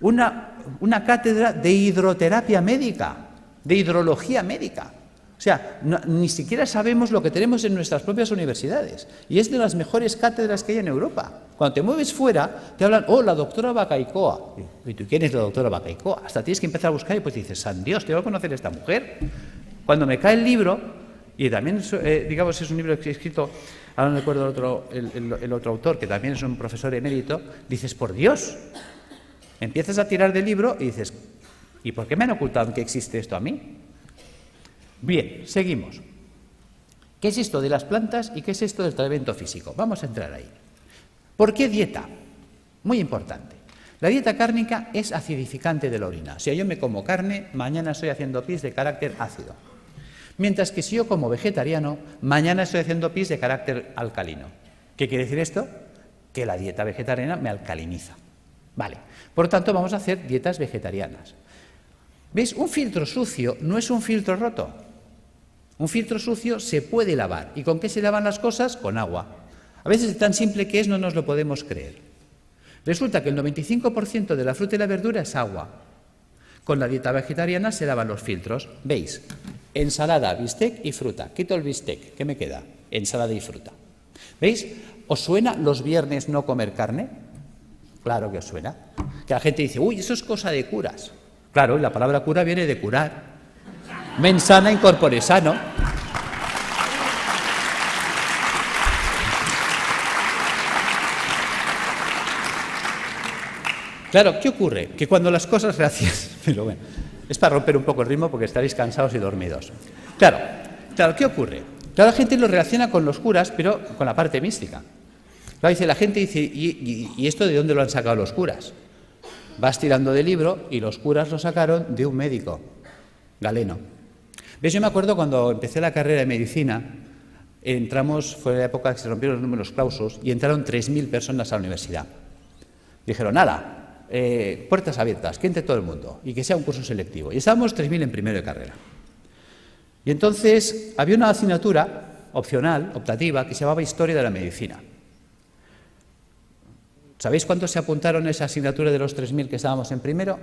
una cátedra de hidroterapia médica, de hidrología médica. O sea, ni siquiera sabemos lo que tenemos en nuestras propias universidades. Y es de las mejores cátedras que hay en Europa. Cuando te mueves fuera, te hablan, oh, la doctora Bacaicoa. ¿Y tú quién es la doctora Bacaicoa? Hasta tienes que empezar a buscar y pues dices, san Dios, tengo que conocer a esta mujer. Cuando me cae el libro, y también, digamos, es un libro que he escrito, ahora no recuerdo el otro autor, que también es un profesor emérito, dices, por Dios, empiezas a tirar del libro y dices, ¿y por qué me han ocultado que existe esto a mí? Bien, seguimos. ¿Qué es esto de las plantas y qué es esto del tratamiento físico? Vamos a entrar ahí. ¿Por qué dieta? Muy importante. La dieta cárnica es acidificante de la orina. Si yo me como carne, mañana estoy haciendo pis de carácter ácido. Mientras que si yo como vegetariano, mañana estoy haciendo pis de carácter alcalino. ¿Qué quiere decir esto? Que la dieta vegetariana me alcaliniza. Vale. Por tanto, vamos a hacer dietas vegetarianas. ¿Veis? Un filtro sucio no es un filtro roto. Un filtro sucio se puede lavar. ¿Y con qué se lavan las cosas? Con agua. A veces tan simple que es, no nos lo podemos creer. Resulta que el 95% de la fruta y la verdura es agua. Con la dieta vegetariana se lavan los filtros. ¿Veis? Ensalada, bistec y fruta. Quito el bistec. ¿Qué me queda? Ensalada y fruta. ¿Veis? ¿Os suena los viernes no comer carne? Claro que os suena. Que la gente dice, uy, eso es cosa de curas. Claro, y la palabra cura viene de curar. Mens sana in corpore sano. Claro, ¿qué ocurre? Que cuando las cosas, gracias, pero bueno, es para romper un poco el ritmo porque estaréis cansados y dormidos. Claro, ¿qué ocurre? Claro, la gente lo relaciona con los curas, pero con la parte mística. Claro, dice, la gente dice, ¿y esto de dónde lo han sacado los curas? Vas tirando del libro y los curas lo sacaron de un médico, Galeno. ¿Ves? Yo me acuerdo cuando empecé la carrera de medicina, fue la época que se rompieron los números clausus y entraron 3.000 personas a la universidad. Dijeron, nada. Puertas abiertas, que entre todo el mundo y que sea un curso selectivo. Y estábamos 3.000 en primero de carrera. Y entonces había una asignatura opcional, optativa, que se llamaba Historia de la Medicina. ¿Sabéis cuántos se apuntaron a esa asignatura de los 3.000 que estábamos en primero?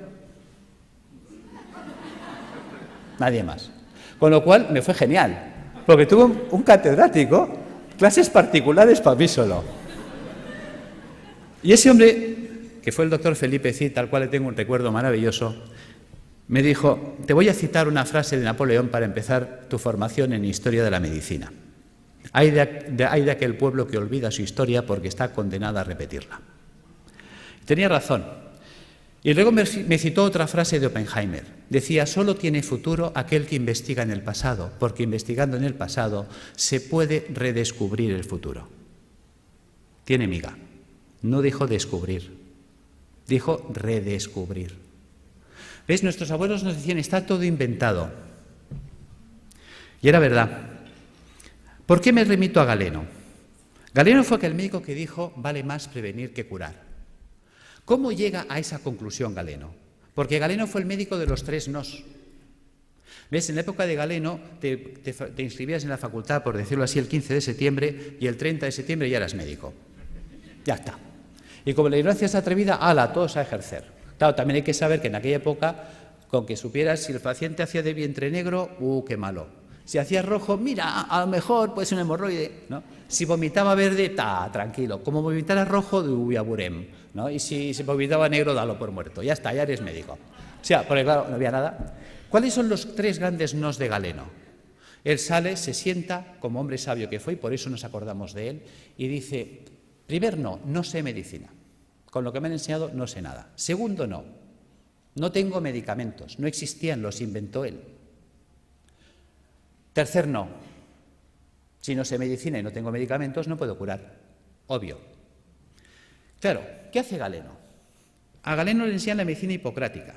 Nadie más. Con lo cual me fue genial, porque tuve un catedrático, clases particulares para mí solo. Y ese hombre, que fue el doctor Felipe Cid, al cual le tengo un recuerdo maravilloso, me dijo: te voy a citar una frase de Napoleón para empezar tu formación en historia de la medicina. Hay de aquel pueblo que olvida su historia porque está condenado a repetirla. Tenía razón. Y luego me citó otra frase de Oppenheimer. Decía: solo tiene futuro aquel que investiga en el pasado, porque investigando en el pasado se puede redescubrir el futuro. Tiene miga. No dijo descubrir, dijo redescubrir. ¿Ves? Nuestros abuelos nos decían: está todo inventado. Y era verdad. ¿Por qué me remito a Galeno? Galeno fue aquel médico que dijo: vale más prevenir que curar. ¿Cómo llega a esa conclusión Galeno? Porque Galeno fue el médico de los 3 nos. ¿Ves? En la época de Galeno te inscribías en la facultad, por decirlo así, el 15 de septiembre y el 30 de septiembre ya eras médico. Ya está. Y como la ignorancia es atrevida, ¡hala!, todos a ejercer. Claro, también hay que saber que en aquella época, con que supieras si el paciente hacía de vientre negro, qué malo. Si hacía rojo, mira, a lo mejor puede ser un hemorroide, ¿no? Si vomitaba verde, tranquilo. Como vomitara rojo, aburem, ¿no? Y si se vomitaba negro, dalo por muerto. Ya está, ya eres médico. O sea, porque claro, no había nada. ¿Cuáles son los 3 grandes nos de Galeno? Él sale, se sienta, como hombre sabio que fue, y por eso nos acordamos de él, y dice: primer no sé medicina. Con lo que me han enseñado no sé nada. Segundo no tengo medicamentos, no existían, los inventó él. Tercer no, si no sé medicina y no tengo medicamentos no puedo curar, obvio. Claro, ¿qué hace Galeno? A Galeno le enseñan la medicina hipocrática.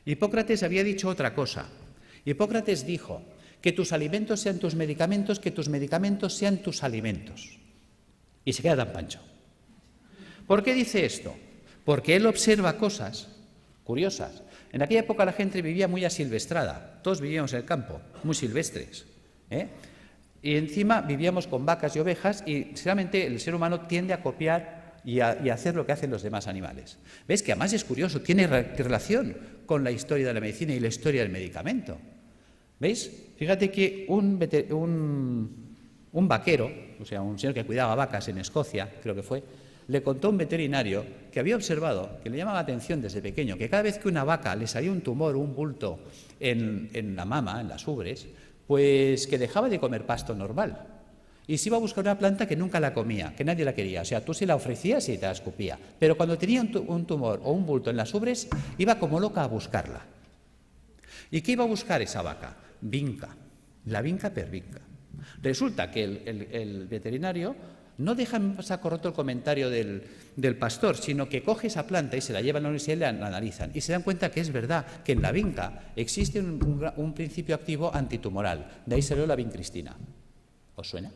Hipócrates había dicho otra cosa. Hipócrates dijo: que tus alimentos sean tus medicamentos, que tus medicamentos sean tus alimentos. Y se queda tan pancho. ¿Por qué dice esto? Porque él observa cosas curiosas. En aquella época la gente vivía muy asilvestrada, todos vivíamos en el campo, muy silvestres, y encima vivíamos con vacas y ovejas, y sinceramente el ser humano tiende a copiar y a hacer lo que hacen los demás animales. ¿Ves? Que además es curioso, tiene relación con la historia de la medicina y la historia del medicamento. ¿Veis? Fíjate que un vaquero, o sea, un señor que cuidaba vacas en Escocia, creo que fue, le contó a un veterinario que había observado, que le llamaba la atención desde pequeño, que cada vez que una vaca le salía un tumor o un bulto en la mama, en las ubres, pues que dejaba de comer pasto normal y se iba a buscar una planta que nunca la comía, que nadie la quería. O sea, tú se la ofrecías y te la escupía. Pero cuando tenía un tumor o un bulto en las ubres, iba como loca a buscarla. ¿Y qué iba a buscar esa vaca? Vinca, la vinca per vinca. Resulta que el veterinario no deja en saco roto el comentario del pastor, sino que coge esa planta y se la lleva a la universidad y la analizan. Y se dan cuenta que es verdad, que en la vinca existe un principio activo antitumoral. De ahí salió la vincristina. ¿Os suena?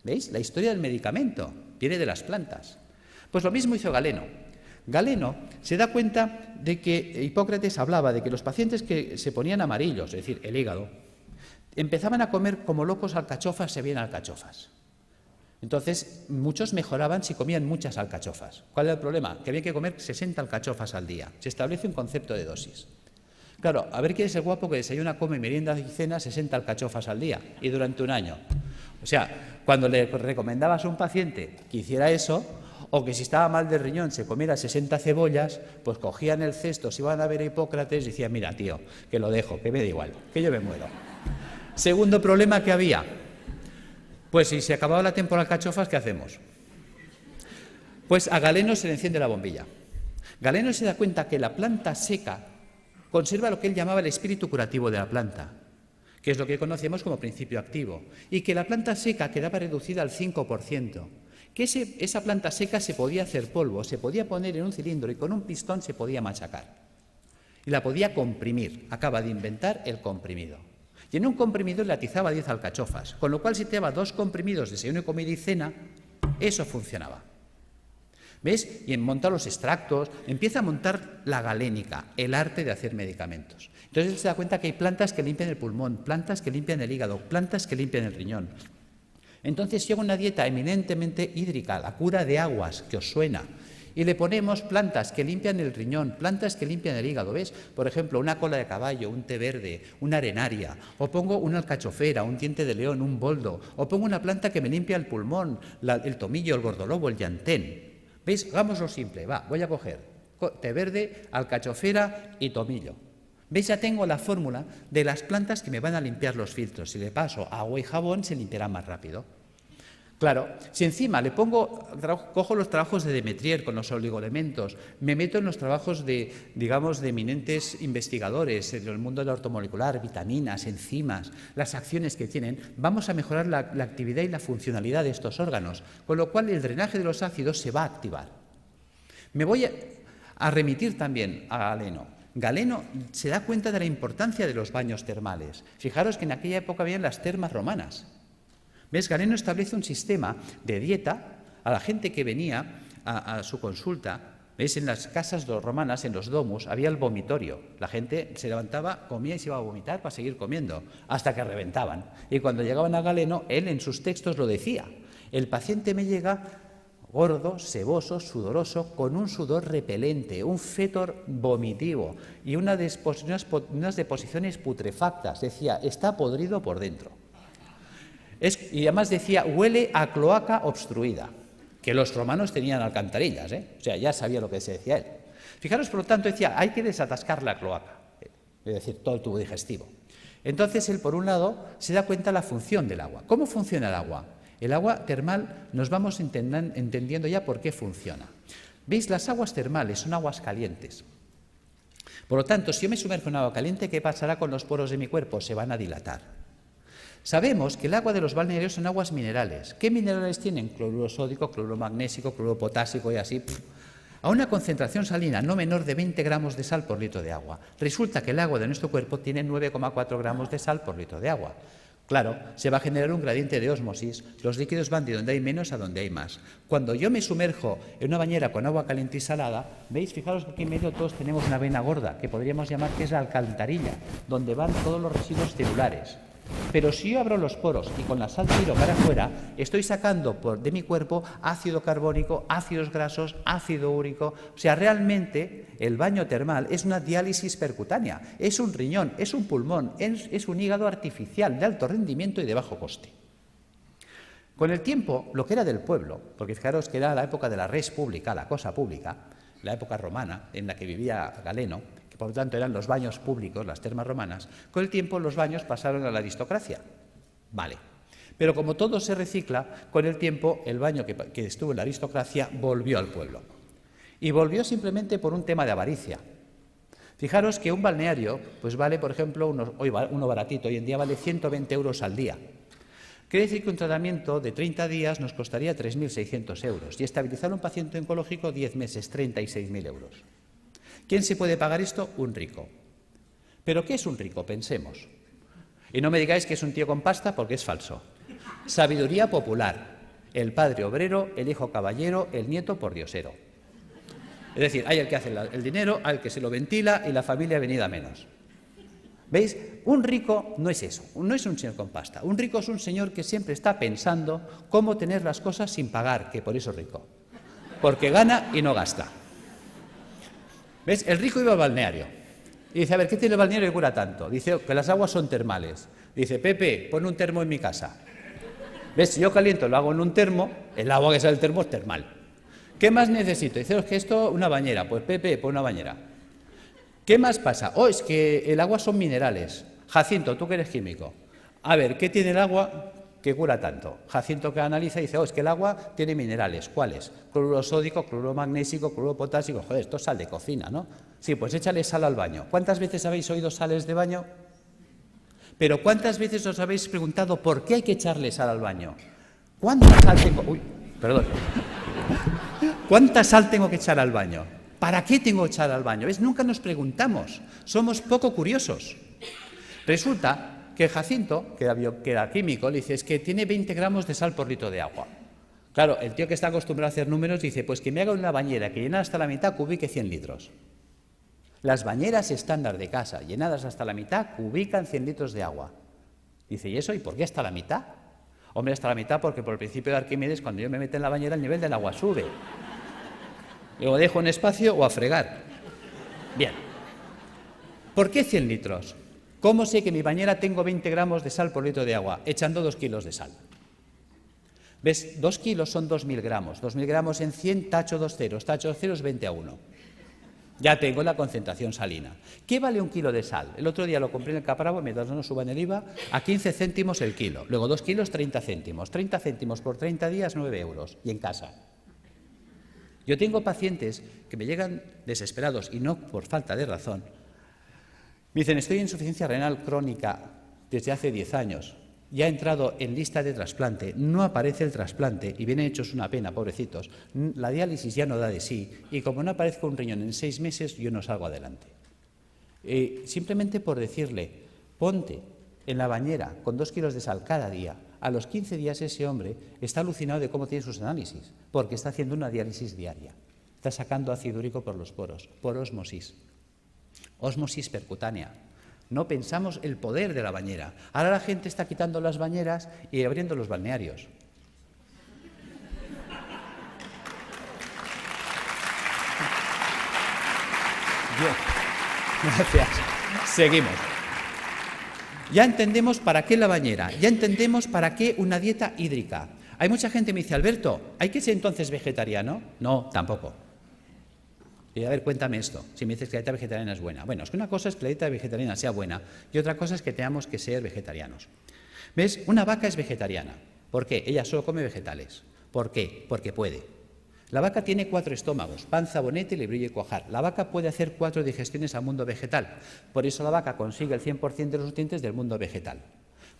¿Veis? La historia del medicamento viene de las plantas. Pues lo mismo hizo Galeno. Galeno se da cuenta de que Hipócrates hablaba de que los pacientes que se ponían amarillos, es decir, el hígado, empezaban a comer como locos alcachofas, se veían alcachofas. Entonces, muchos mejoraban si comían muchas alcachofas. ¿Cuál era el problema? Que había que comer 60 alcachofas al día. Se establece un concepto de dosis. Claro, a ver quién es el guapo que desayuna, come, merienda y cena 60 alcachofas al día y durante un año. O sea, cuando le recomendabas a un paciente que hiciera eso, o que si estaba mal de riñón se comiera 60 cebollas, pues cogían el cesto, se iban a ver a Hipócrates y decían: mira, tío, que lo dejo, que me da igual, que yo me muero. Segundo problema que había: pues si se acababa la temporada de alcachofas, ¿qué hacemos? Pues a Galeno se le enciende la bombilla. Galeno se da cuenta que la planta seca conserva lo que él llamaba el espíritu curativo de la planta, que es lo que conocemos como principio activo, y que la planta seca quedaba reducida al 5%, que esa planta seca se podía hacer polvo, se podía poner en un cilindro y con un pistón se podía machacar. Y la podía comprimir. Acaba de inventar el comprimido. Y en un comprimido le atizaba 10 alcachofas, con lo cual si te daba 2 comprimidos, desayuno, comida y cena, eso funcionaba. ¿Ves? Y en montar los extractos, empieza a montar la galénica, el arte de hacer medicamentos. Entonces él se da cuenta que hay plantas que limpian el pulmón, plantas que limpian el hígado, plantas que limpian el riñón. Entonces, si hago una dieta eminentemente hídrica, la cura de aguas, que os suena, y le ponemos plantas que limpian el riñón, plantas que limpian el hígado, ¿ves? Por ejemplo, una cola de caballo, un té verde, una arenaria, o pongo una alcachofera, un diente de león, un boldo, o pongo una planta que me limpia el pulmón, el tomillo, el gordolobo, el llantén. ¿Veis? Hagámoslo simple. Va, voy a coger té verde, alcachofera y tomillo. ¿Veis? Ya tengo la fórmula de las plantas que me van a limpiar los filtros. Si le paso agua y jabón, se limpiará más rápido. Claro, si encima le cojo los trabajos de Demetrier con los oligoelementos, me meto en los trabajos de, digamos, de eminentes investigadores en el mundo de la ortomolecular, vitaminas, enzimas, las acciones que tienen, vamos a mejorar la actividad y la funcionalidad de estos órganos, con lo cual el drenaje de los ácidos se va a activar. Me voy a remitir también a Galeno. Galeno se da cuenta de la importancia de los baños termales. Fijaros que en aquella época habían las termas romanas. ¿Ves? Galeno establece un sistema de dieta a la gente que venía a su consulta. ¿Ves? En las casas romanas, en los domus, había el vomitorio. La gente se levantaba, comía y se iba a vomitar para seguir comiendo, hasta que reventaban. Y cuando llegaban a Galeno, él en sus textos lo decía. El paciente me llega gordo, seboso, sudoroso, con un sudor repelente, un fétor vomitivo y unas deposiciones putrefactas. Decía, está podrido por dentro. Y además decía, huele a cloaca obstruida, que los romanos tenían alcantarillas, o sea, ya sabía lo que se decía él. Fijaros, por lo tanto, decía, hay que desatascar la cloaca, es decir, todo el tubo digestivo. Entonces, él, por un lado, se da cuenta de la función del agua. ¿Cómo funciona el agua? El agua termal nos vamos entendiendo ya por qué funciona. ¿Veis? Las aguas termales son aguas calientes. Por lo tanto, si yo me sumerjo en agua caliente, ¿qué pasará con los poros de mi cuerpo? Se van a dilatar. Sabemos que el agua de los balnearios son aguas minerales. ¿Qué minerales tienen? Cloruro sódico, cloruro magnésico, cloruro potásico y así. A una concentración salina no menor de 20 gramos de sal por litro de agua. Resulta que el agua de nuestro cuerpo tiene 9,4 gramos de sal por litro de agua. Claro, se va a generar un gradiente de ósmosis. Los líquidos van de donde hay menos a donde hay más. Cuando yo me sumerjo en una bañera con agua caliente y salada, ¿veis? Fijaros que aquí en medio todos tenemos una vena gorda, que podríamos llamar que es la alcantarilla, donde van todos los residuos celulares. Pero si yo abro los poros y con la sal tiro para afuera, estoy sacando de mi cuerpo ácido carbónico, ácidos grasos, ácido úrico. O sea, realmente el baño termal es una diálisis percutánea, es un riñón, es un pulmón, es un hígado artificial de alto rendimiento y de bajo coste. Con el tiempo, lo que era del pueblo, porque fijaros que era la época de la res pública, la cosa pública, la época romana en la que vivía Galeno, por lo tanto eran los baños públicos, las termas romanas, con el tiempo los baños pasaron a la aristocracia. Vale. Pero como todo se recicla, con el tiempo el baño que estuvo en la aristocracia volvió al pueblo. Y volvió simplemente por un tema de avaricia. Fijaros que un balneario pues vale, por ejemplo, uno baratito, hoy en día vale 120 euros al día. Quiere decir que un tratamiento de 30 días nos costaría 3.600 euros y estabilizar a un paciente oncológico 10 meses, 36.000 euros. ¿Quién se puede pagar esto? Un rico. ¿Pero qué es un rico? Pensemos. Y no me digáis que es un tío con pasta porque es falso. Sabiduría popular. El padre obrero, el hijo caballero, el nieto pordiosero. Es decir, hay el que hace el dinero, hay el que se lo ventila y la familia venida menos. ¿Veis? Un rico no es eso, no es un señor con pasta. Un rico es un señor que siempre está pensando cómo tener las cosas sin pagar, que por eso es rico. Porque gana y no gasta. ¿Ves? El rico iba al balneario y dice, a ver, ¿qué tiene el balneario que cura tanto? Dice que las aguas son termales. Dice, Pepe, pon un termo en mi casa. ¿Ves? Si yo caliento, lo hago en un termo, el agua que sale del termo es termal. ¿Qué más necesito? Dice, es que esto, una bañera. Pues Pepe, pon una bañera. ¿Qué más pasa? Oh, es que el agua son minerales. Jacinto, tú que eres químico. A ver, ¿qué tiene el agua que cura tanto? Jacinto que analiza y dice, oh, es que el agua tiene minerales. ¿Cuáles? Cloruro sódico, cloruro magnésico, cloruro potásico. Joder, esto es sal de cocina, ¿no? Sí, pues échale sal al baño. ¿Cuántas veces habéis oído sales de baño? Pero ¿cuántas veces os habéis preguntado por qué hay que echarle sal al baño? ¿Cuánta sal tengo? Uy, perdón. ¿Cuánta sal tengo que echar al baño? ¿Para qué tengo que echar al baño? ¿Ves? Nunca nos preguntamos. Somos poco curiosos. Resulta que Jacinto, que era químico, le dice, es que tiene 20 gramos de sal por litro de agua. Claro, el tío que está acostumbrado a hacer números dice, pues que me haga una bañera que llena hasta la mitad cubique 100 litros. Las bañeras estándar de casa, llenadas hasta la mitad, cubican 100 litros de agua. Dice, ¿y eso? ¿Y por qué hasta la mitad? Hombre, hasta la mitad, porque por el principio de Arquímedes, cuando yo me meto en la bañera, el nivel del agua sube. Luego dejo un espacio o a fregar. Bien. ¿Por qué 100 litros? ¿Cómo sé que en mi bañera tengo 20 gramos de sal por litro de agua? Echando 2 kilos de sal. ¿Ves? 2 kilos son 2.000 gramos. 2.000 gramos en 100, tacho 2 ceros. Tacho 2 ceros, 20:1. Ya tengo la concentración salina. ¿Qué vale 1 kilo de sal? El otro día lo compré en el Capravo, mientras no nos suban el IVA, a 15 céntimos el kilo. Luego 2 kilos, 30 céntimos. 30 céntimos por 30 días, 9 euros. Y en casa. Yo tengo pacientes que me llegan desesperados, y no por falta de razón. Me dicen, estoy en insuficiencia renal crónica desde hace 10 años. Ya he entrado en lista de trasplante, no aparece el trasplante y vienen hechos una pena, pobrecitos. La diálisis ya no da de sí y como no aparezca un riñón en 6 meses, yo no salgo adelante. Simplemente por decirle, ponte en la bañera con 2 kilos de sal cada día, a los 15 días ese hombre está alucinado de cómo tiene sus análisis, porque está haciendo una diálisis diaria. Está sacando ácido úrico por los poros, por ósmosis. Ósmosis percutánea. No pensamos el poder de la bañera. Ahora la gente está quitando las bañeras y abriendo los balnearios. Bien. Gracias. Seguimos. Ya entendemos para qué la bañera, ya entendemos para qué una dieta hídrica. Hay mucha gente que me dice, Alberto, ¿hay que ser entonces vegetariano? No, tampoco. Y a ver, cuéntame esto, si me dices que la dieta vegetariana es buena. Bueno, es que una cosa es que la dieta vegetariana sea buena y otra cosa es que tengamos que ser vegetarianos. ¿Ves? Una vaca es vegetariana. ¿Por qué? Ella solo come vegetales. ¿Por qué? Porque puede. La vaca tiene 4 estómagos, panza, bonete, lebrillo y cuajar. La vaca puede hacer 4 digestiones al mundo vegetal. Por eso la vaca consigue el 100% de los nutrientes del mundo vegetal.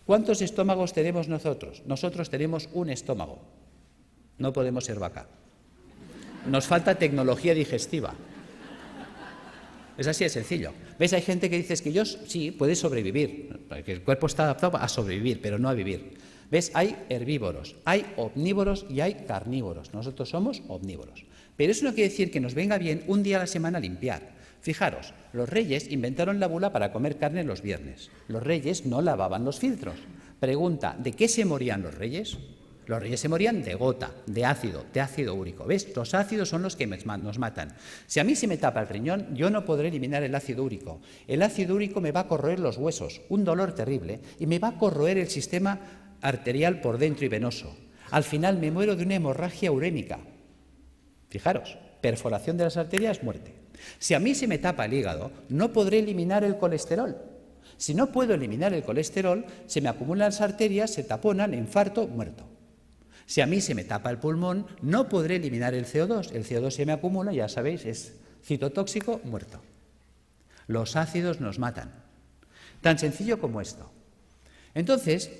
¿Cuántos estómagos tenemos nosotros? Nosotros tenemos un estómago. No podemos ser vaca. Nos falta tecnología digestiva. Es así de sencillo. ¿Ves? Hay gente que dice que yo sí, puede sobrevivir, porque el cuerpo está adaptado a sobrevivir, pero no a vivir. ¿Ves? Hay herbívoros, hay omnívoros y hay carnívoros. Nosotros somos omnívoros. Pero eso no quiere decir que nos venga bien un día a la semana limpiar. Fijaros, los reyes inventaron la bula para comer carne los viernes. Los reyes no lavaban los filtros. Pregunta, ¿de qué se morían los reyes? Los reyes se morían de gota, de ácido úrico. ¿Ves? Los ácidos son los que nos matan. Si a mí se me tapa el riñón, yo no podré eliminar el ácido úrico. El ácido úrico me va a corroer los huesos, un dolor terrible, y me va a corroer el sistema arterial por dentro y venoso. Al final me muero de una hemorragia urémica. Fijaros, perforación de las arterias, muerte. Si a mí se me tapa el hígado, no podré eliminar el colesterol. Si no puedo eliminar el colesterol, se me acumulan las arterias, se taponan, infarto, muerto. Si a mí se me tapa el pulmón, no podré eliminar el CO2. El CO2 se me acumula, ya sabéis, es citotóxico, muerto. Los ácidos nos matan. Tan sencillo como esto. Entonces,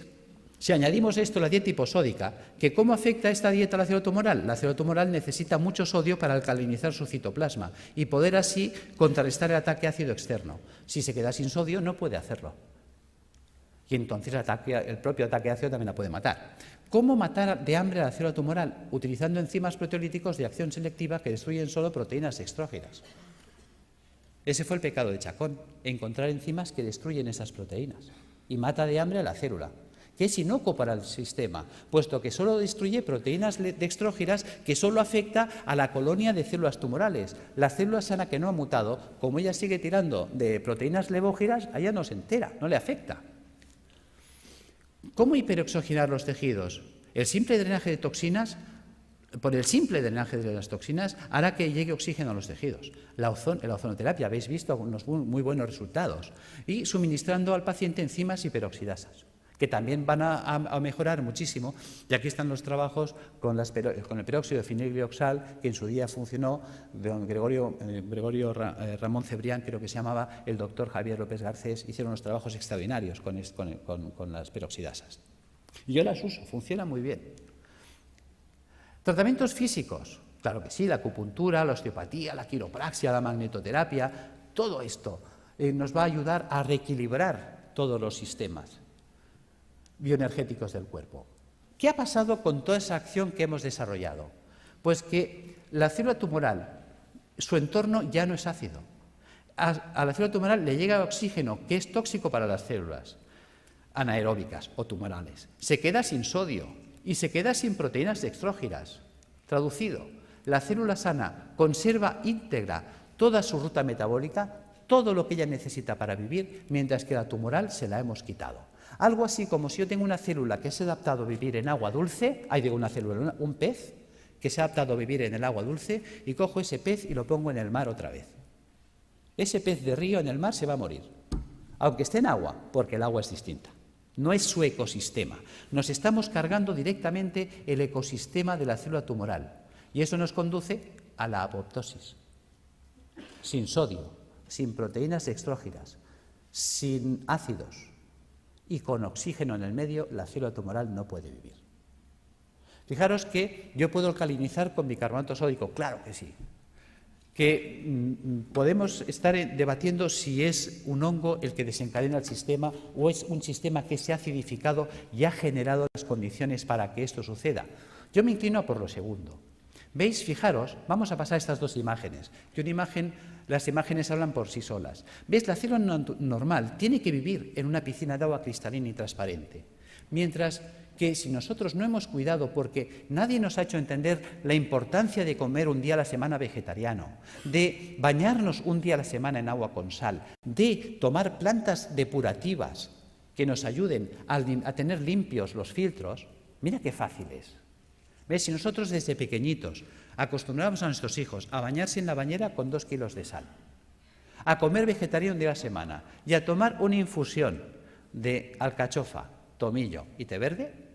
si añadimos esto a la dieta hiposódica, que ¿cómo afecta esta dieta a la célula tumoral? La célula tumoral necesita mucho sodio para alcalinizar su citoplasma y poder así contrarrestar el ataque ácido externo. Si se queda sin sodio, no puede hacerlo. Y entonces el propio ataque ácido también la puede matar. ¿Cómo matar de hambre a la célula tumoral? Utilizando enzimas proteolíticos de acción selectiva que destruyen solo proteínas extrógenas. Ese fue el pecado de Chacón, encontrar enzimas que destruyen esas proteínas y mata de hambre a la célula, que es inocuo para el sistema, puesto que solo destruye proteínas dextrógenas que solo afecta a la colonia de células tumorales. La célula sana que no ha mutado, como ella sigue tirando de proteínas levógenas, a ella no se entera, no le afecta. ¿Cómo hiperoxigenar los tejidos? El simple drenaje de toxinas, por el simple drenaje de las toxinas, hará que llegue oxígeno a los tejidos. La ozonoterapia, habéis visto unos muy buenos resultados. Y suministrando al paciente enzimas hiperoxidasas, que también van a mejorar muchísimo. Y aquí están los trabajos con el peróxido de fenilglioxal, que en su día funcionó, don Gregorio Ramón Cebrián, creo que se llamaba, el doctor Javier López Garcés, hicieron unos trabajos extraordinarios con las peroxidasas. Y yo las uso, funciona muy bien. Tratamientos físicos, claro que sí, la acupuntura, la osteopatía, la quiropraxia, la magnetoterapia, todo esto nos va a ayudar a reequilibrar todos los sistemas bioenergéticos del cuerpo. ¿Qué ha pasado con toda esa acción que hemos desarrollado? Pues que la célula tumoral, su entorno ya no es ácido. A la célula tumoral le llega oxígeno, que es tóxico para las células. anaeróbicas o tumorales. Se queda sin sodio y se queda sin proteínas dextrógiras. Traducido, la célula sana conserva íntegra toda su ruta metabólica, todo lo que ella necesita para vivir, mientras que la tumoral se la hemos quitado. Algo así como si yo tengo una célula que se ha adaptado a vivir en agua dulce, un pez que se ha adaptado a vivir en el agua dulce, y cojo ese pez y lo pongo en el mar otra vez. Ese pez de río en el mar se va a morir, aunque esté en agua, porque el agua es distinta. No es su ecosistema. Nos estamos cargando directamente el ecosistema de la célula tumoral, y eso nos conduce a la apoptosis. Sin sodio, sin proteínas dextrógiras, sin ácidos y con oxígeno en el medio, la célula tumoral no puede vivir. Fijaros que yo puedo alcalinizar con bicarbonato sódico, claro que sí. Que podemos estar debatiendo si es un hongo el que desencadena el sistema o es un sistema que se ha acidificado y ha generado las condiciones para que esto suceda. Yo me inclino por lo segundo. ¿Veis? Fijaros, vamos a pasar estas dos imágenes. Las imágenes hablan por sí solas. ¿Veis? La célula normal tiene que vivir en una piscina de agua cristalina y transparente. Mientras que si nosotros no hemos cuidado, porque nadie nos ha hecho entender la importancia de comer un día a la semana vegetariano, de bañarnos un día a la semana en agua con sal, de tomar plantas depurativas que nos ayuden a tener limpios los filtros, mira qué fácil es. ¿Ves? Si nosotros desde pequeñitos acostumbramos a nuestros hijos a bañarse en la bañera con 2 kilos de sal, a comer vegetariano un día a la semana y a tomar una infusión de alcachofa, tomillo y té verde,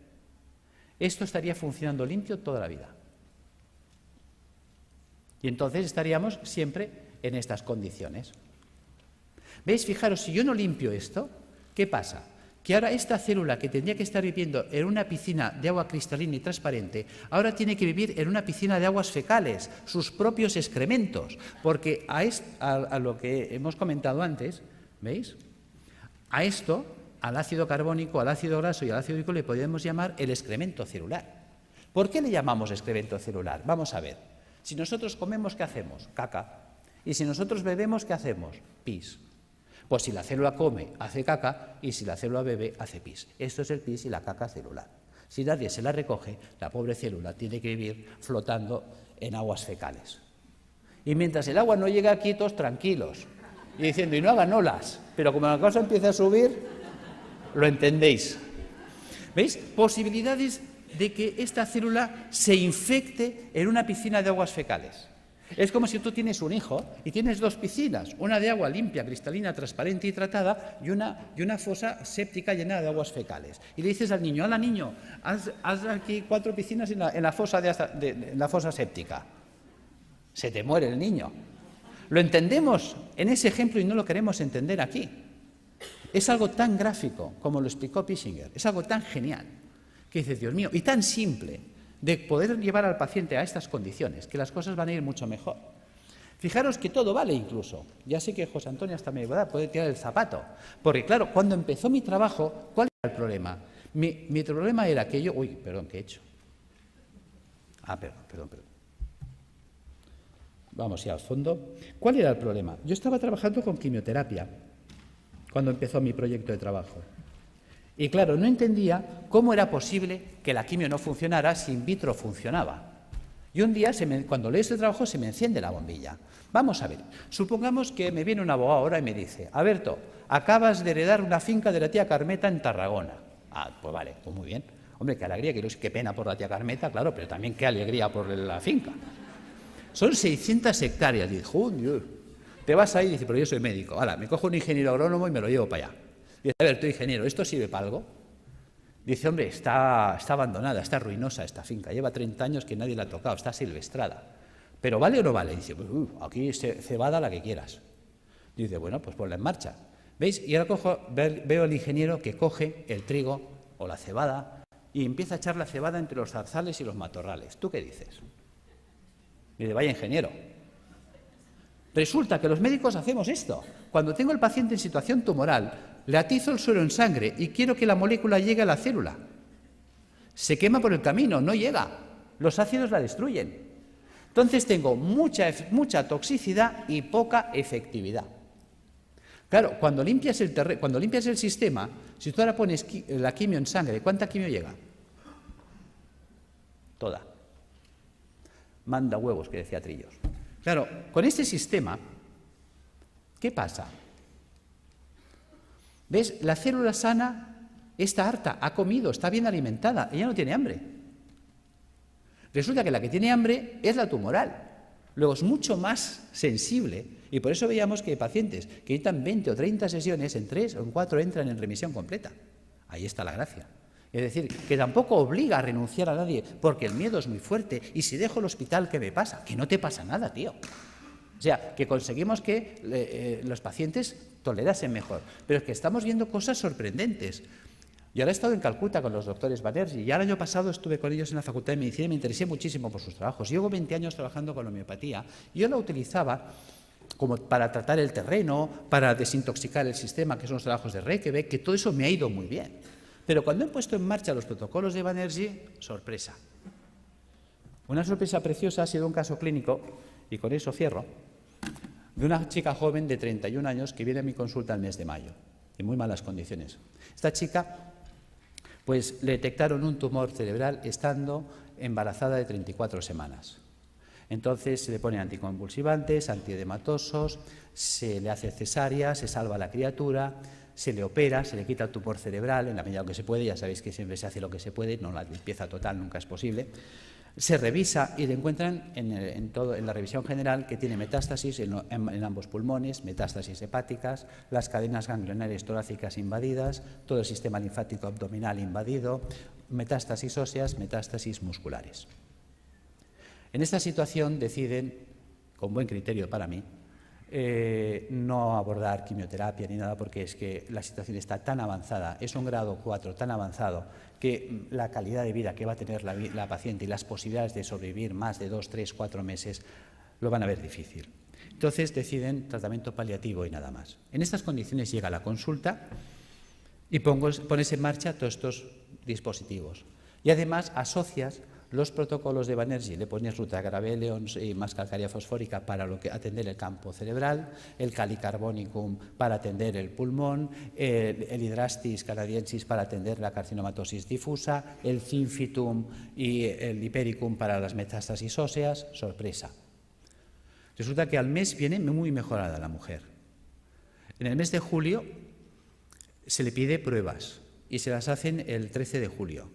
esto estaría funcionando limpio toda la vida. Y entonces estaríamos siempre en estas condiciones. ¿Veis? Fijaros, si yo no limpio esto, ¿qué pasa? Que ahora esta célula que tendría que estar viviendo en una piscina de agua cristalina y transparente, ahora tiene que vivir en una piscina de aguas fecales, sus propios excrementos, porque a lo que hemos comentado antes, ¿veis? A esto, al ácido carbónico, al ácido graso y al ácido úrico le podemos llamar el excremento celular. ¿Por qué le llamamos excremento celular? Vamos a ver. Si nosotros comemos, ¿qué hacemos? Caca. Y si nosotros bebemos, ¿qué hacemos? Pis. Pues si la célula come, hace caca, y si la célula bebe, hace pis. Esto es el pis y la caca celular. Si nadie se la recoge, la pobre célula tiene que vivir flotando en aguas fecales. Y mientras el agua no llega aquí, todos tranquilos, y diciendo, y no hagan olas, pero como la cosa empieza a subir, lo entendéis. ¿Veis? Posibilidades de que esta célula se infecte en una piscina de aguas fecales. Es como si tú tienes un hijo y tienes 2 piscinas, una de agua limpia, cristalina, transparente y tratada y una fosa séptica llena de aguas fecales. Y le dices al niño, hala niño, haz aquí 4 piscinas en la fosa séptica. Se te muere el niño. Lo entendemos en ese ejemplo y no lo queremos entender aquí. Es algo tan gráfico como lo explicó Pischinger, es algo tan genial que dices, Dios mío, y tan simple de poder llevar al paciente a estas condiciones, que las cosas van a ir mucho mejor. Fijaros que todo vale incluso. Ya sé que José Antonio hasta me puede tirar el zapato, porque claro, cuando empezó mi trabajo, ¿cuál era el problema? Mi problema era que yo... Uy, perdón, ¿qué he hecho? Perdón. Vamos ya al fondo. ¿Cuál era el problema? Yo estaba trabajando con quimioterapia cuando empezó mi proyecto de trabajo. Y claro, no entendía cómo era posible que la quimio no funcionara si in vitro funcionaba. Y un día, cuando leo este trabajo, se me enciende la bombilla. Vamos a ver, supongamos que me viene un abogado ahora y me dice, Alberto, acabas de heredar una finca de la tía Carmeta en Tarragona. Pues vale, pues muy bien. Hombre, qué alegría, qué pena por la tía Carmeta, claro, pero también qué alegría por la finca. Son 600 hectáreas. Y dijo, Dios, te vas ahí y dices, pero yo soy médico. Ahora, me cojo un ingeniero agrónomo y me lo llevo para allá. Dice, a ver, tú ingeniero, ¿esto sirve para algo? Dice, hombre, está abandonada, está ruinosa esta finca, lleva 30 años que nadie la ha tocado, está silvestrada. ¿Pero vale o no vale? Dice, pues, aquí cebada la que quieras. Dice, bueno, pues ponla en marcha. ¿Veis? Y ahora veo al ingeniero que coge el trigo o la cebada y empieza a echar la cebada entre los zarzales y los matorrales. ¿Tú qué dices? Dice, vaya ingeniero. Resulta que los médicos hacemos esto. Cuando tengo al paciente en situación tumoral, le atizo el suero en sangre y quiero que la molécula llegue a la célula. Se quema por el camino, no llega. Los ácidos la destruyen. Entonces tengo mucha toxicidad y poca efectividad. Claro, cuando limpias el sistema, si tú ahora pones la quimio en sangre, ¿cuánta quimio llega? Toda. Manda huevos, que decía Trillos. Claro, con este sistema, ¿qué pasa? ¿Ves? La célula sana está harta, ha comido, está bien alimentada, ella no tiene hambre. Resulta que la que tiene hambre es la tumoral. Luego es mucho más sensible y por eso veíamos que pacientes que necesitan 20 o 30 sesiones, en 3 o en 4 entran en remisión completa. Ahí está la gracia. Es decir, que tampoco obliga a renunciar a nadie porque el miedo es muy fuerte y si dejo el hospital, ¿qué me pasa? Que no te pasa nada, tío. O sea, que conseguimos que los pacientes tolerasen mejor. Pero es que estamos viendo cosas sorprendentes. Yo ahora he estado en Calcuta con los doctores Banerjee y el año pasado estuve con ellos en la Facultad de Medicina y me interesé muchísimo por sus trabajos. Llevo 20 años trabajando con la homeopatía y yo la utilizaba como para tratar el terreno, para desintoxicar el sistema, que son los trabajos de Reykjavik, que todo eso me ha ido muy bien. Pero cuando he puesto en marcha los protocolos de Banerjee, sorpresa. Una sorpresa preciosa ha sido un caso clínico, y con eso cierro, de una chica joven de 31 años que viene a mi consulta el mes de mayo, en muy malas condiciones. Esta chica, pues le detectaron un tumor cerebral estando embarazada de 34 semanas. Entonces se le ponen anticonvulsivantes, antiedematosos, se le hace cesárea, se salva a la criatura, se le opera, se le quita el tumor cerebral en la medida que se puede, ya sabéis que siempre se hace lo que se puede, no la limpieza total nunca es posible. Se revisa y le encuentran en la revisión general que tiene metástasis en ambos pulmones, metástasis hepáticas, las cadenas ganglionares torácicas invadidas, todo el sistema linfático abdominal invadido, metástasis óseas, metástasis musculares. En esta situación deciden, con buen criterio para mí, no abordar quimioterapia ni nada porque es que la situación está tan avanzada, es un grado 4 tan avanzado que la calidad de vida que va a tener la paciente y las posibilidades de sobrevivir más de 2, 3, 4 meses lo van a ver difícil. Entonces deciden tratamiento paliativo y nada más. En estas condiciones llega la consulta y pones en marcha todos estos dispositivos. Y además asocias los protocolos de Banerjee, le pones Rutagraphereon y más calcárea fosfórica para atender el campo cerebral, el Calicarbonicum para atender el pulmón, el Hydrastis canadiensis para atender la carcinomatosis difusa, el Finfitum y el Hipericum para las metástasis óseas. Sorpresa. Resulta que al mes viene muy mejorada la mujer. En el mes de julio se le pide pruebas y se las hacen el 13 de julio.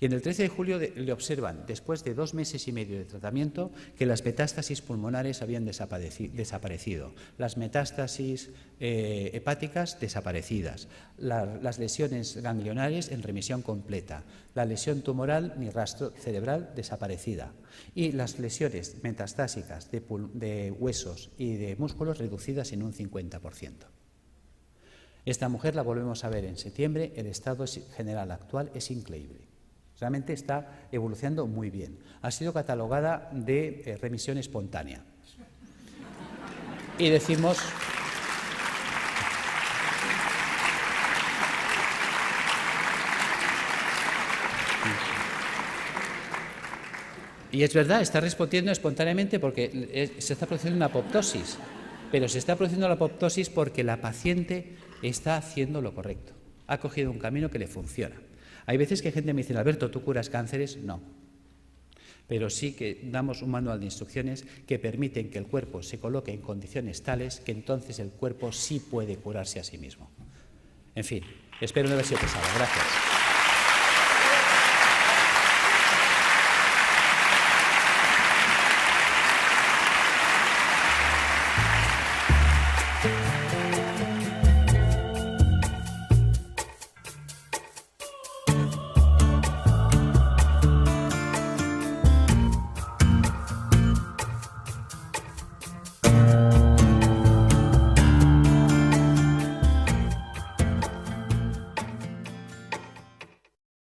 Y en el 13 de julio le observan, después de 2 meses y medio de tratamiento, que las metástasis pulmonares habían desaparecido, las metástasis hepáticas desaparecidas, las lesiones ganglionares en remisión completa, la lesión tumoral ni rastro cerebral desaparecida y las lesiones metastásicas de huesos y de músculos reducidas en un 50%. Esta mujer la volvemos a ver en septiembre, el estado general actual es increíble. Realmente está evolucionando muy bien. Ha sido catalogada de remisión espontánea. Y decimos... Y es verdad, está respondiendo espontáneamente porque se está produciendo una apoptosis. Pero se está produciendo la apoptosis porque la paciente está haciendo lo correcto. Ha cogido un camino que le funciona. Hay veces que gente me dice, Alberto, ¿tú curas cánceres? No. Pero sí que damos un manual de instrucciones que permiten que el cuerpo se coloque en condiciones tales que entonces el cuerpo sí puede curarse a sí mismo. En fin, espero no haber sido pesado. Gracias.